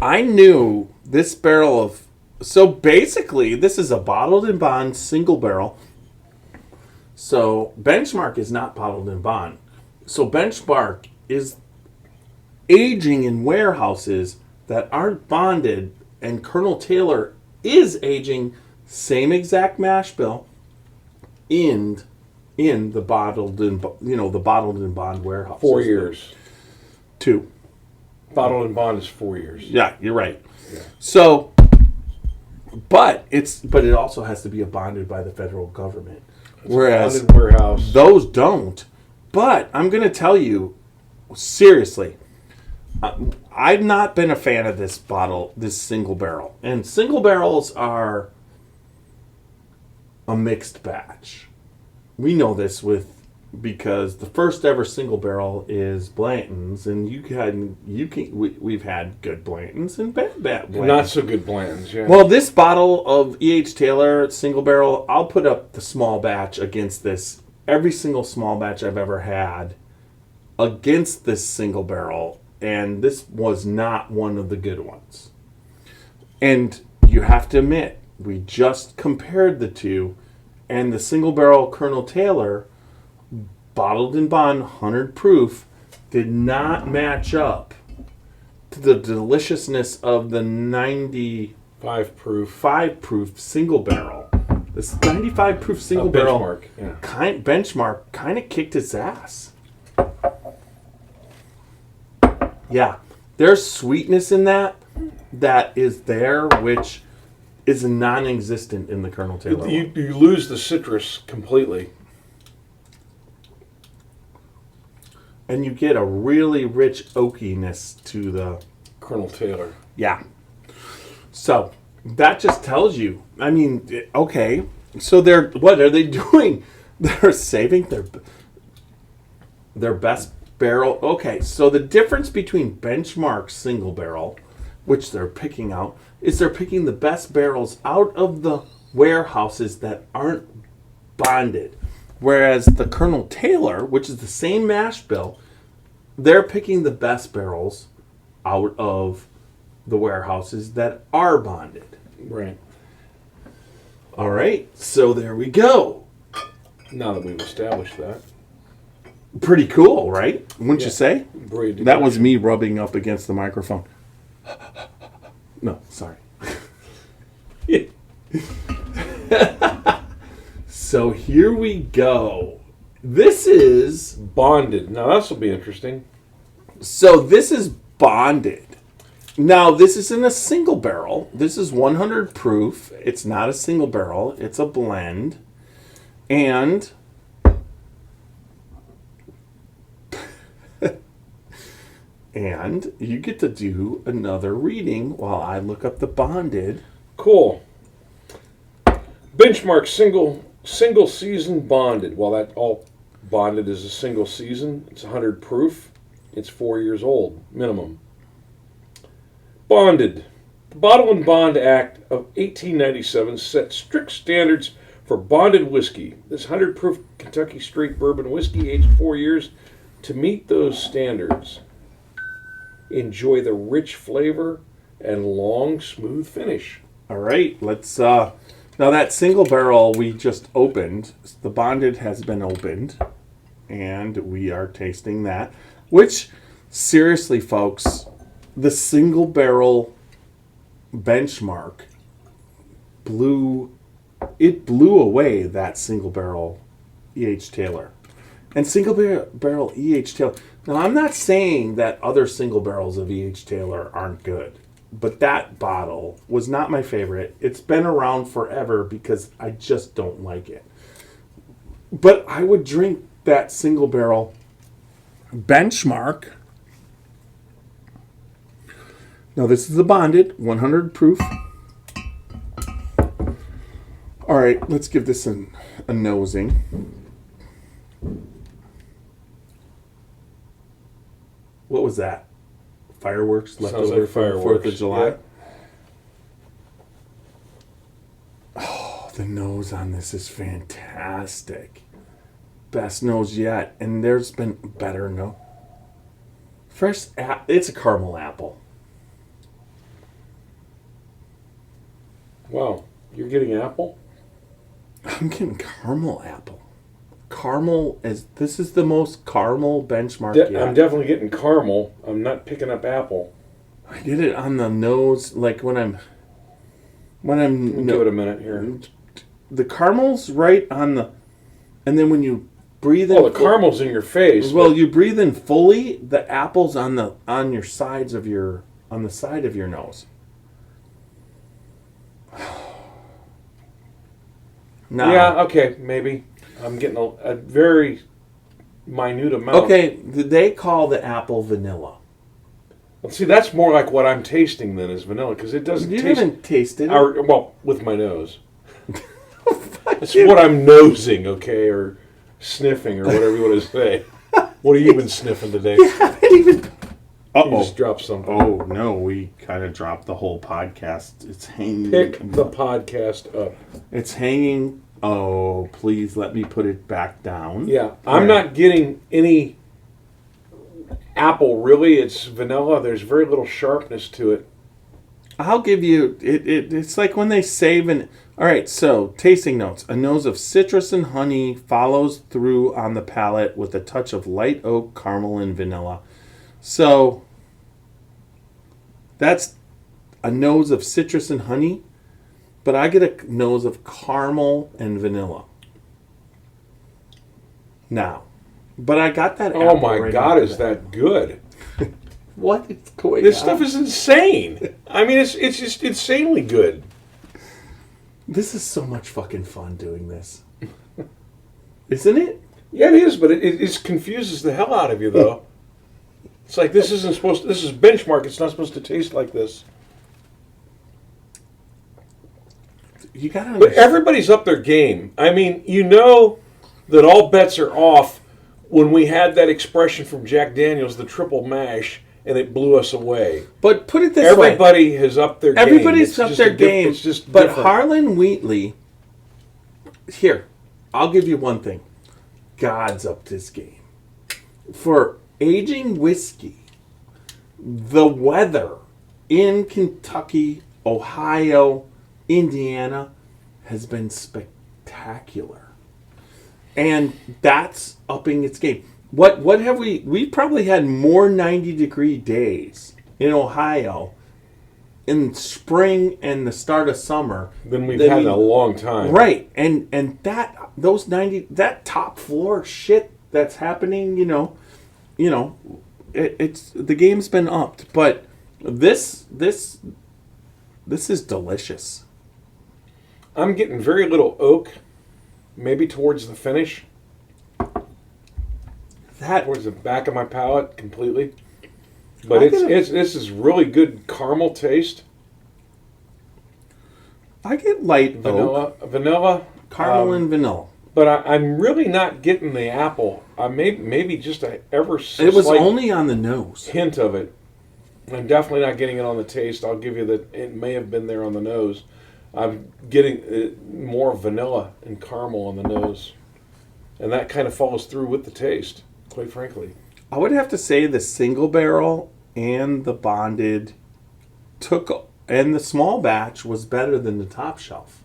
I knew this barrel of... So basically, this is a bottled in bond single barrel. So benchmark is not bottled in bond. So benchmark is aging in warehouses that aren't bonded, and Colonel Taylor is aging same exact mash bill in the bottled in bond warehouse. 4 years. 2. Bottled in bond is 4 years. Yeah, you're right. Yeah. So, but it also has to be bonded by the federal government, whereas bonded warehouse. Those don't. But I'm going to tell you seriously, I've not been a fan of this single barrel, and single barrels are a mixed batch. We know this because the first ever single barrel is Blanton's, and we've had good Blantons and bad Blantons. Not so good Blantons, yeah. Well, this bottle of E.H. Taylor single barrel, I'll put up the small batch against this. Every single small batch I've ever had against this single barrel, and this was not one of the good ones. And you have to admit, we just compared the two, and the single barrel Colonel Taylor, bottled in bond, 100 proof, did not match up to the deliciousness of the 95 proof single barrel. This 95 proof single barrel BenchMark, yeah. benchmark kind of kicked its ass. Yeah, there's sweetness in that is there, which is non-existent in the Colonel Taylor. You lose the citrus completely. And you get a really rich oakiness to the Colonel Taylor. Yeah. So that just tells you. I mean, okay. So what are they doing? They're saving their best barrel. Okay. So the difference between BenchMark single barrel, which they're picking out, is they're picking the best barrels out of the warehouses that aren't bonded. Whereas the Colonel Taylor, which is the same mash bill, they're picking the best barrels out of the warehouses that are bonded. Right. All right, so there we go. Now that we've established that. Pretty cool, right? Wouldn't you say? Great. That was me rubbing up against the microphone. No, sorry. So here we go. This is... Bonded. Now this will be interesting. So this is bonded. Now, this isn't a single barrel. This is 100 proof. It's not a single barrel. It's a blend. And and you get to do another reading while I look up the bonded. Cool. BenchMark single season bonded. Well, that all bonded is a single season. It's 100 proof. It's 4 years old, minimum. Bonded. The Bottle and Bond Act of 1897 set strict standards for bonded whiskey. This 100 proof Kentucky straight bourbon whiskey aged 4 years. To meet those standards, enjoy the rich flavor and long, smooth finish. All right, let's now that single barrel we just opened, the bonded has been opened, and we are tasting that. Which, seriously, folks, the single barrel BenchMark blew away that single barrel E.H. Taylor. And single barrel E.H. Taylor. Now, I'm not saying that other single barrels of E.H. Taylor aren't good, but that bottle was not my favorite. It's been around forever because I just don't like it. But I would drink that single barrel BenchMark. Now, this is the bonded, 100 proof. All right, let's give this a nosing. What was that? Fireworks left Sounds over like from the 4th fireworks, of July? yeah. Oh, the nose on this is fantastic. Best nose yet. And there's been better nose. Fresh, it's a caramel apple. Wow, you're getting apple? I'm getting caramel apple. This is the most caramel BenchMark yet. I'm definitely getting caramel. I'm not picking up apple. I get it on the nose, like when I'm Give it a minute here. The caramel's right on the, and then when you breathe in, Oh, the caramel's in your face. well, you breathe in fully. The apple's on the side of your nose. Now, yeah, okay, maybe. I'm getting a very minute amount. okay, they call the apple vanilla. Well, see, that's more like what I'm tasting than is vanilla, because it doesn't You taste... haven't tasted it. Well, with my nose. That's what I'm nosing, okay, or sniffing, or whatever you want to say. What have you been sniffing today? You haven't even. You just dropped something. Oh no, we kind of dropped the whole podcast. It's hanging. Pick the podcast up. It's hanging. Oh, please let me put it back down. Yeah, I'm not getting any apple, really. It's vanilla. There's very little sharpness to it. I'll give you it. It's like when they save an. All right, so tasting notes: a nose of citrus and honey follows through on the palate with a touch of light oak, caramel, and vanilla. So that's a nose of citrus and honey. but I get a nose of caramel and vanilla. Now, but I got that. Oh apple my right God, after is that good? What is going This on? stuff is insane. I mean, it's just insanely good. This is so much fucking fun doing this, isn't it? Yeah, it is, but it confuses the hell out of you, though. It's like this isn't supposed to, this is benchmark. It's not supposed to taste like this. You gotta But understand. everybody's up their game. I mean, you know that all bets are off when we had that expression from Jack Daniels, the triple mash, and it blew us away. But put it this way. Everybody has upped their game. Everybody's It's up just their a game. It's just but different. Harlan Wheatley, here, I'll give you one thing. God's upped his game. For aging whiskey, the weather in Kentucky, Ohio, Indiana has been spectacular. And that's upping its game. What have we probably had more 90-degree days in Ohio in spring and the start of summer than we've had in a long time. Right. And that top floor shit that's happening, it's the game's been upped, but this is delicious. I'm getting very little oak, maybe towards the finish, towards the back of my palate completely. But this is really good caramel taste. I get light oak, Vanilla, caramel and vanilla. But I'm really not getting the apple. I maybe just a ever so It was slight only on the nose. hint of it. I'm definitely not getting it on the taste. I'll give you that it may have been there on the nose. I'm getting more vanilla and caramel on the nose. And that kind of follows through with the taste, quite frankly. I would have to say the single barrel and the bonded and the small batch was better than the top shelf.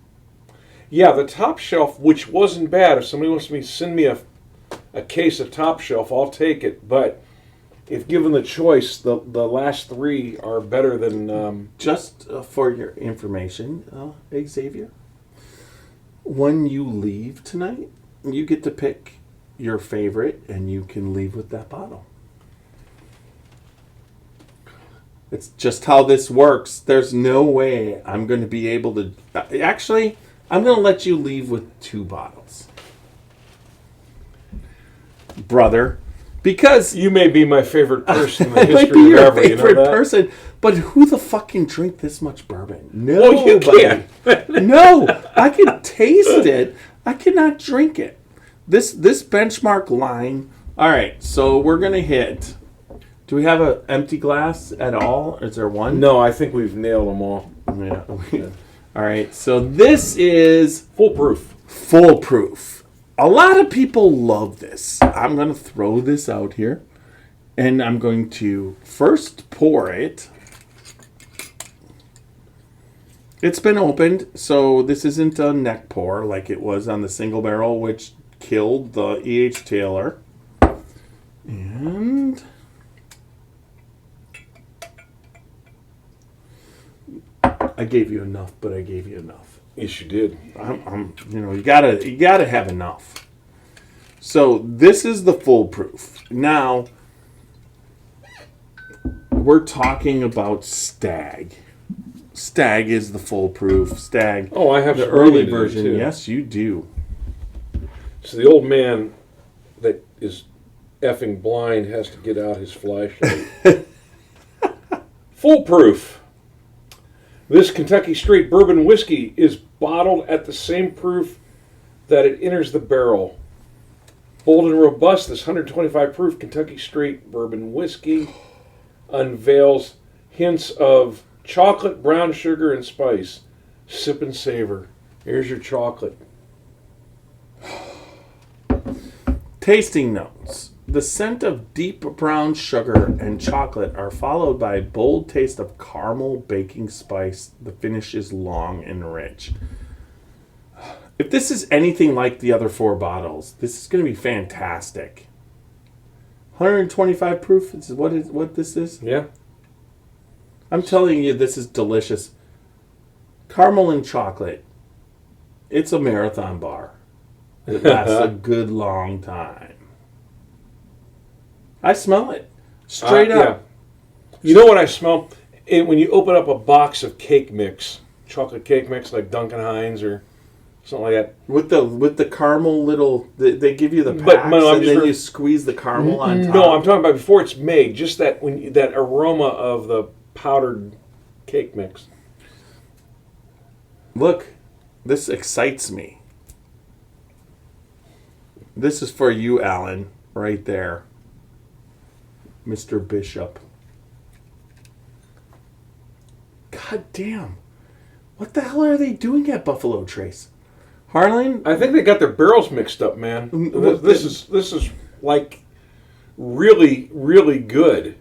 Yeah, the top shelf, which wasn't bad. If somebody wants to send me a case of top shelf, I'll take it. But if given the choice, the last three are better than... Just for your information, Xavier, when you leave tonight, you get to pick your favorite and you can leave with that bottle. It's just how this works. There's no way I'm going to be able to... Actually, I'm going to let you leave with 2 bottles. Brother. Because... You may be my favorite person in the I might be history of your ever, favorite you know that? person, but who the fuck can drink this much bourbon? No, Well, you can't. No, I can taste it. I cannot drink it. This benchmark line. All right, so we're gonna hit. Do we have an empty glass at all? Is there one? No, I think we've nailed them all. Yeah. All right, so this is Foolproof. Foolproof. A lot of people love this. I'm going to throw this out here. And I'm going to first pour it. It's been opened, so this isn't a neck pour like it was on the single barrel, which killed the E.H. Taylor. And... I gave you enough, but I gave you enough. Yes, you did. You gotta have enough. So this is the Foolproof. Now we're talking about Stagg. Stagg is the Foolproof. Stagg. Oh, I have the some early reading to do, version. too. Yes, you do. So the old man that is effing blind has to get out his flashlight. Foolproof. This Kentucky Straight Bourbon Whiskey is bottled at the same proof that it enters the barrel. Bold and robust, this 125 proof Kentucky Straight Bourbon Whiskey unveils hints of chocolate, brown sugar, and spice. Sip and savor. Here's your chocolate. Tasting notes. The scent of deep brown sugar and chocolate are followed by a bold taste of caramel baking spice. The finish is long and rich. If this is anything like the other 4 bottles, this is going to be fantastic. 125 proof is what this is? Yeah. I'm telling you, this is delicious. caramel and chocolate. It's a marathon bar. It lasts a good long time. I smell it. Straight up. Yeah. You know what I smell? When you open up a box of cake mix, chocolate cake mix like Duncan Hines or something like that. With the caramel little, they give you the packs But, no, and then you squeeze the caramel on top. No, I'm talking about before it's made. Just that that aroma of the powdered cake mix. Look, this excites me. This is for you, Alan, right there. Mr. Bishop. God damn. What the hell are they doing at Buffalo Trace? Harlan? I think they got their barrels mixed up, man. This is like really, really good.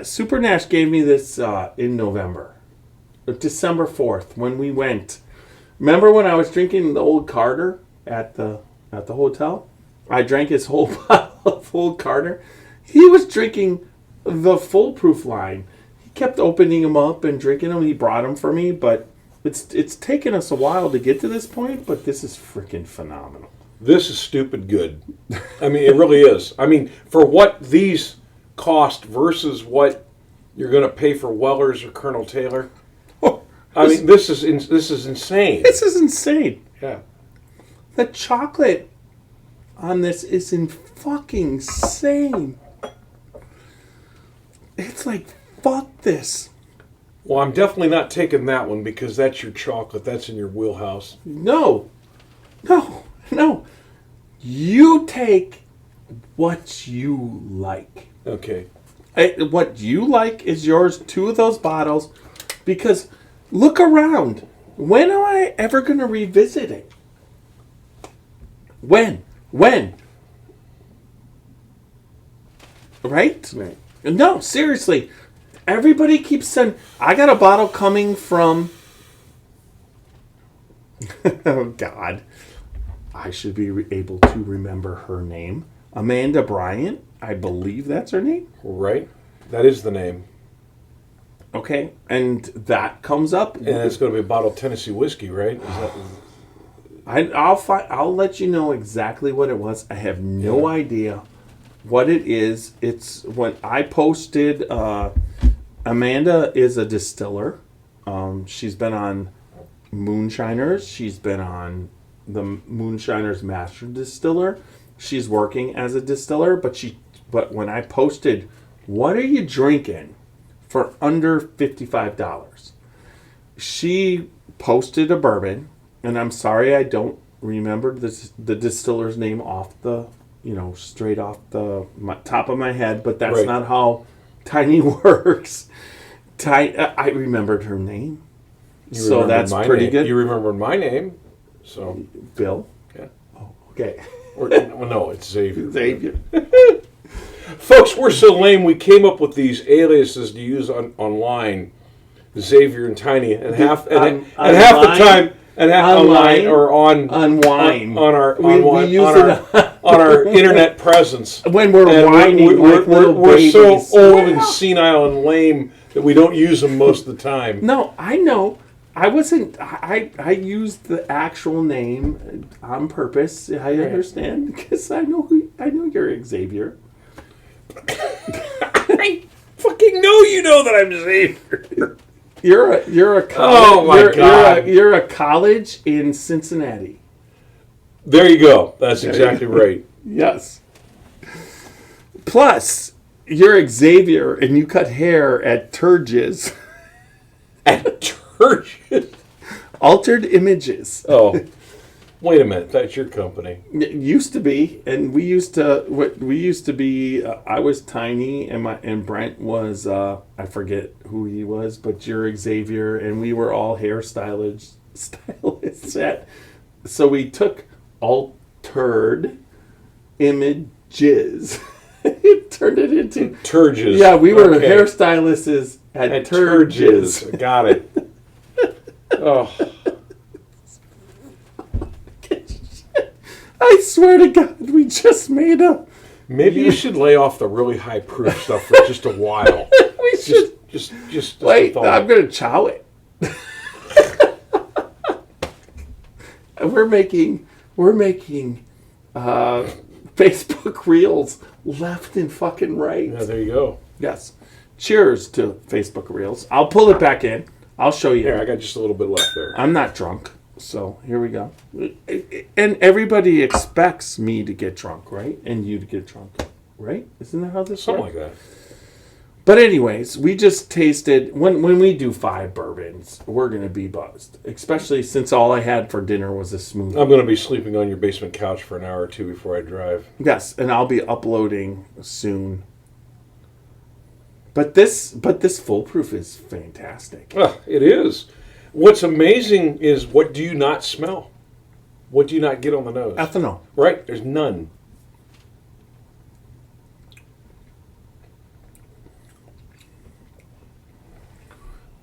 Super Nash gave me this in November. December 4th, when we went. Remember when I was drinking the old Carter at the hotel? I drank his whole bottle of old Carter. He was drinking the Foolproof line. He kept opening them up and drinking them. He brought them for me, but it's taken us a while to get to this point, but this is freaking phenomenal. This is stupid good. I mean, it really is. I mean, for what these cost versus what you're going to pay for Weller's or Colonel Taylor. I mean, this is insane. This is insane. Yeah. The chocolate on this is fucking insane. It's like, fuck this. Well, I'm definitely not taking that one because that's your chocolate. That's in your wheelhouse. No. You take what you like. Okay. What you like is yours. 2 of those bottles. Because look around. When am I ever going to revisit it? When? Right? No, seriously. Everybody keeps saying, I got a bottle coming from... oh, God. I should be able to remember her name. Amanda Bryant. I believe that's her name. Right. That is the name. Okay. And that comes up. And it's going to be a bottle of Tennessee whiskey, right? I'll let you know exactly what it was. I have no idea what it is. It's when I posted... Amanda is a distiller. She's been on Moonshiners. She's been on the Moonshiners Master Distiller. She's working as a distiller, but when I posted, what are you drinking for under $55? She posted a bourbon, and I'm sorry I don't remember the distiller's name off the, straight off the top of my head, but that's not how Tiny works. I remembered her name. So that's pretty good. You remembered my name. So Bill? Yeah. Oh, okay. Well, no, it's Xavier. Xavier. Folks, we're so lame we came up with these aliases to use online. Xavier and Tiny. And half the time online or on wine on our internet presence when we're whining we're so old and senile and lame that we don't use them most of the time. No, I know. I wasn't. I used the actual name on purpose. I understand because I know you're Xavier. I fucking know you know that I'm Xavier. You're a college. Oh my God! You're a college in Cincinnati. There you go. That's exactly right. Yes. Plus, you're Xavier, and you cut hair at Turgis. At Turgis? Altered Images. Oh, wait a minute. That's your company. It used to be, and we used to be. I was Tiny, and Brent was. I forget who he was, but you're Xavier, and we were all hairstylists. So we took Altered Images. It turned it into Turgis. Yeah, we were hairstylists at Turgis. Got it. Oh. I swear to God, we just made up. Maybe you should lay off the really high proof stuff for just a while. We should just wait. I'm gonna chow it. we're making Facebook Reels left and fucking right. Yeah, there you go. Yes. Cheers to Facebook Reels. I'll pull it back in. I'll show you. Here, I got just a little bit left there. I'm not drunk, so here we go. And everybody expects me to get drunk, right? And you to get drunk, right? Isn't that how this Something works? like that. But anyways, we just tasted, when we do 5 bourbons, we're going to be buzzed. Especially since all I had for dinner was a smoothie. I'm going to be sleeping on your basement couch for an hour or two before I drive. Yes, and I'll be uploading soon. But this Foolproof is fantastic. It is. What's amazing is, what do you not smell? What do you not get on the nose? Ethanol. Right? There's none.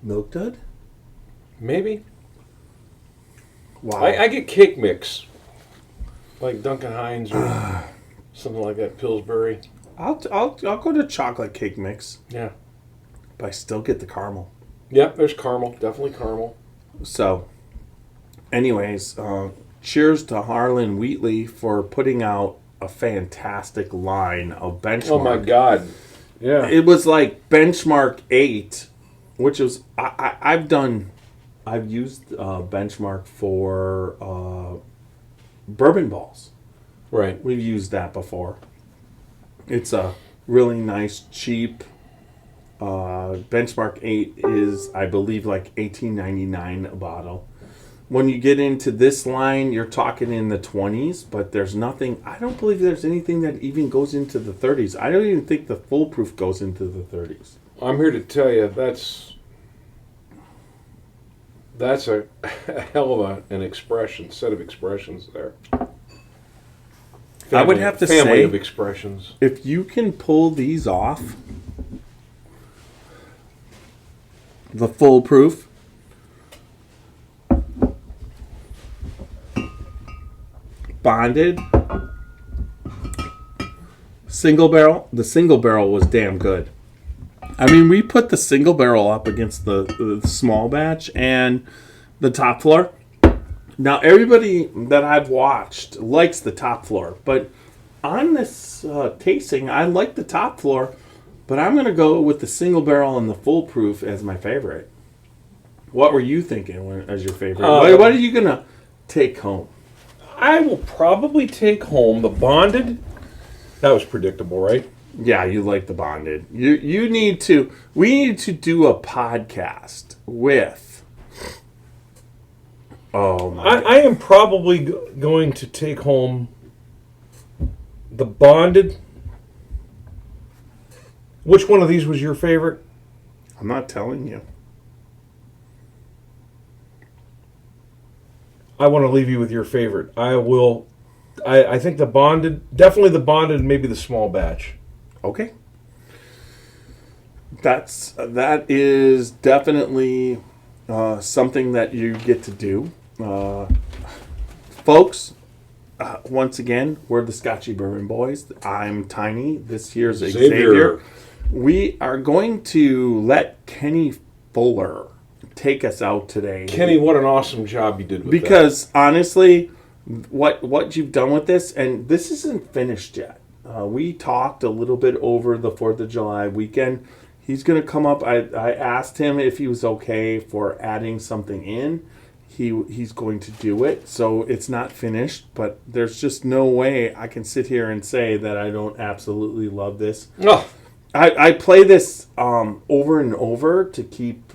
Milk dud? Maybe. Wow. I get cake mix. Like Duncan Hines or something like that, Pillsbury. I'll go to chocolate cake mix, Yeah. but I still get the caramel. Yep, there's caramel. Definitely caramel. So, anyways, cheers to Harlan Wheatley for putting out a fantastic line of BenchMark. Oh my God. Yeah. It was like BenchMark 8, which was I've used BenchMark for bourbon balls. Right. We've used that before. It's a really nice, cheap. BenchMark 8 is, I believe, like $18.99 a bottle. When you get into this line, you're talking in the 20s, but there's nothing. I don't believe there's anything that even goes into the 30s. I don't even think the Foolproof goes into the 30s. I'm here to tell you that's a hell of an expression, set of expressions there. I would have to family say, of expressions. if you can pull these off, the Foolproof, bonded, single barrel. The single barrel was damn good. I mean, we put the single barrel up against the small batch and the top floor. Now, everybody that I've watched likes the top floor, but on this tasting, I like the top floor, but I'm going to go with the single barrel and the Foolproof as my favorite. What were you thinking as your favorite? What are you going to take home? I will probably take home the bonded. That was predictable, right? Yeah, you like the bonded. We need to do a podcast with. Oh my! I am probably going to take home the bonded. Which one of these was your favorite? I'm not telling you. I want to leave you with your favorite. I think the bonded, definitely the bonded, and maybe the small batch. Okay. That is definitely something that you get to do. Folks, once again, we're the Scotchy Bourbon Boys. I'm Tiny. This year's Xavier. We are going to let Kenny Fuller take us out today. Kenny, what an awesome job you did with that. Because honestly, what you've done with this, and this isn't finished yet. We talked a little bit over the 4th of July weekend. He's going to come up. I asked him if he was okay for adding something in. He's going to do it. So it's not finished, but there's just no way I can sit here and say that I don't absolutely love this. Oh. I play this over and over to keep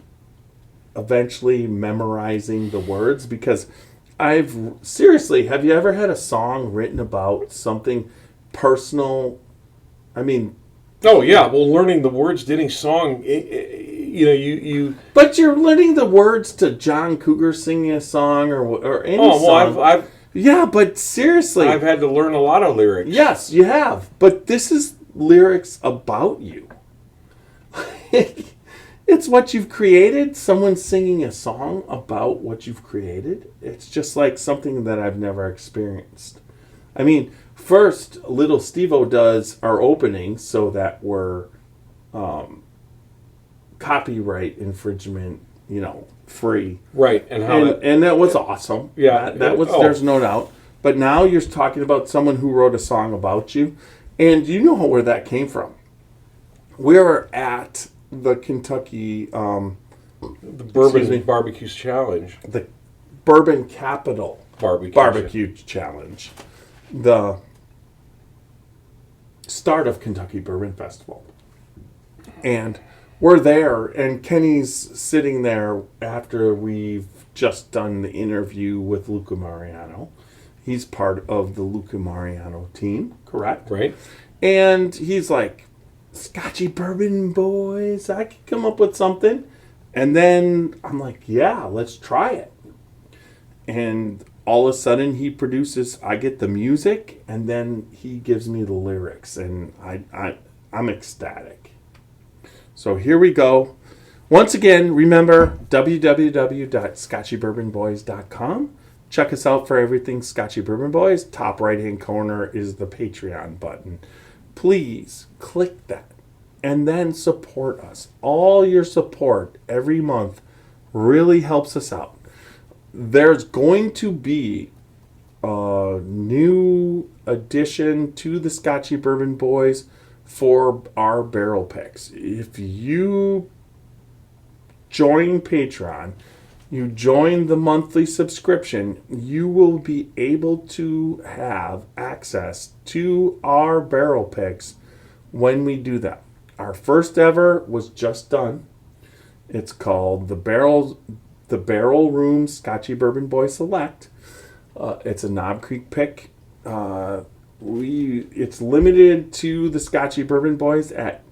eventually memorizing the words, because seriously, have you ever had a song written about something personal? I mean, oh yeah, well, learning the words to any song, you. But you're learning the words to John Cougar singing a song or any song. I've yeah, but seriously, I've had to learn a lot of lyrics. Yes, you have. But this is lyrics about you. It's what you've created. Someone singing a song about what you've created. It's just like something that I've never experienced. I mean, first, Little Steve-O does our opening so that we're copyright infringement free. Right, and how And that was awesome. Yeah. That was. Oh. There's no doubt. But now you're talking about someone who wrote a song about you, and you know where that came from. We were at the Kentucky, the excuse me. Bourbon Barbecues Challenge. the Bourbon Capital Barbecue. Challenge, the start of Kentucky Bourbon Festival, and we're there, and Kenny's sitting there after we've just done the interview with Luca Mariano. He's part of the Luca Mariano team, correct? Right. And he's like, Scotchy Bourbon Boys, I could come up with something. And then I'm like, yeah, let's try it. And all of a sudden he produces, I get the music, and then he gives me the lyrics, and I'm ecstatic. So here we go. Once again, remember www.scotchybourbonboys.com. Check us out for everything Scotchy Bourbon Boys. Top right-hand corner is the Patreon button. Please click that and then support us. All your support every month really helps us out. There's going to be a new addition to the Scotchy Bourbon Boys for our barrel picks. If you join Patreon, you join the monthly subscription, you will be able to have access to our barrel picks when we do that. Our first ever was just done. It's called the Barrel Room Scotchy Bourbon Boy Select. It's a Knob Creek pick. It's limited to the Scotchy Bourbon Boys at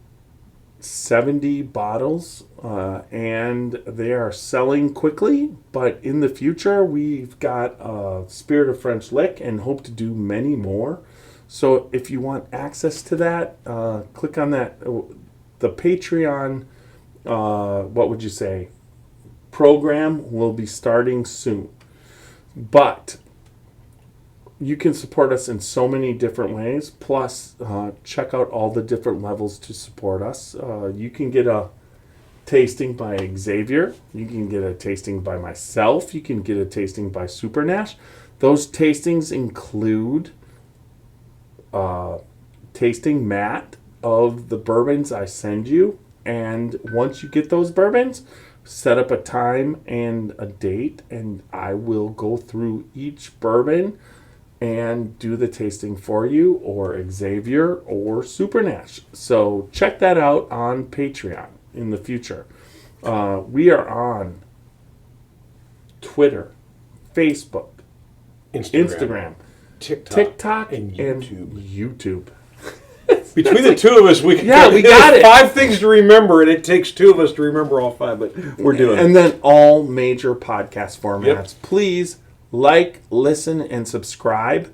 70 bottles, and they are selling quickly, but in the future we've got Spirit of French Lick and hope to do many more. So if you want access to that, click on that. The Patreon, what would you say, program will be starting soon. But you can support us in so many different ways. Plus, check out all the different levels to support us. You can get a tasting by Xavier. You can get a tasting by myself. You can get a tasting by Super Nash. Those tastings include tasting Matt of the bourbons I send you. And once you get those bourbons, set up a time and a date, and I will go through each bourbon and do the tasting for you, or Xavier, or Super Nash. So check that out on Patreon in the future. We are on Twitter, Facebook, Instagram, TikTok, and YouTube. Between the two of us, we got it. 5 things to remember, and it takes 2 of us to remember all 5, but we're doing it. And then all major podcast formats. Yep. Please like, listen, and subscribe,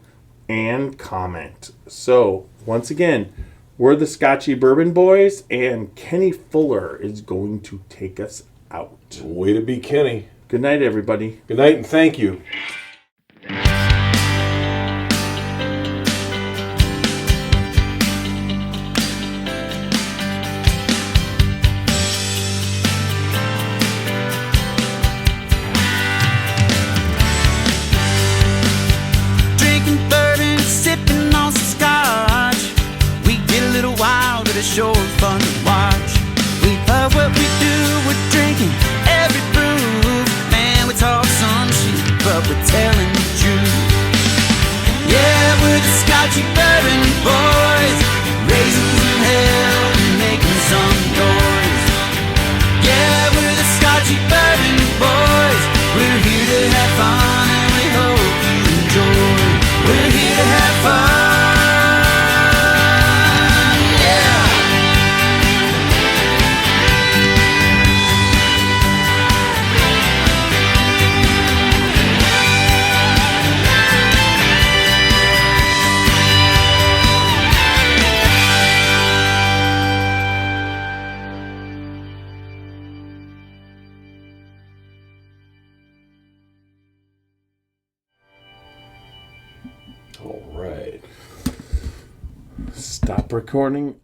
and comment. So, once again, we're the Scotchy Bourbon Boys, and Kenny Fuller is going to take us out. Way to be Kenny. Good night, everybody. Good night, and thank you. Drinking bourbon, sipping on some scotch. We get a little wild, but it's sure fun to watch. We love what we do, we're drinking every brew. Man, we talk some shit, but we're telling the truth. Yeah, we're the Scotchy Bourbon Boys, raisins in hell and making some noise. Yeah, we're the Scotchy Bourbon Boys. We're here to have fun and we hope you enjoy. We're here to have fun, yeah. All right. Stop recording.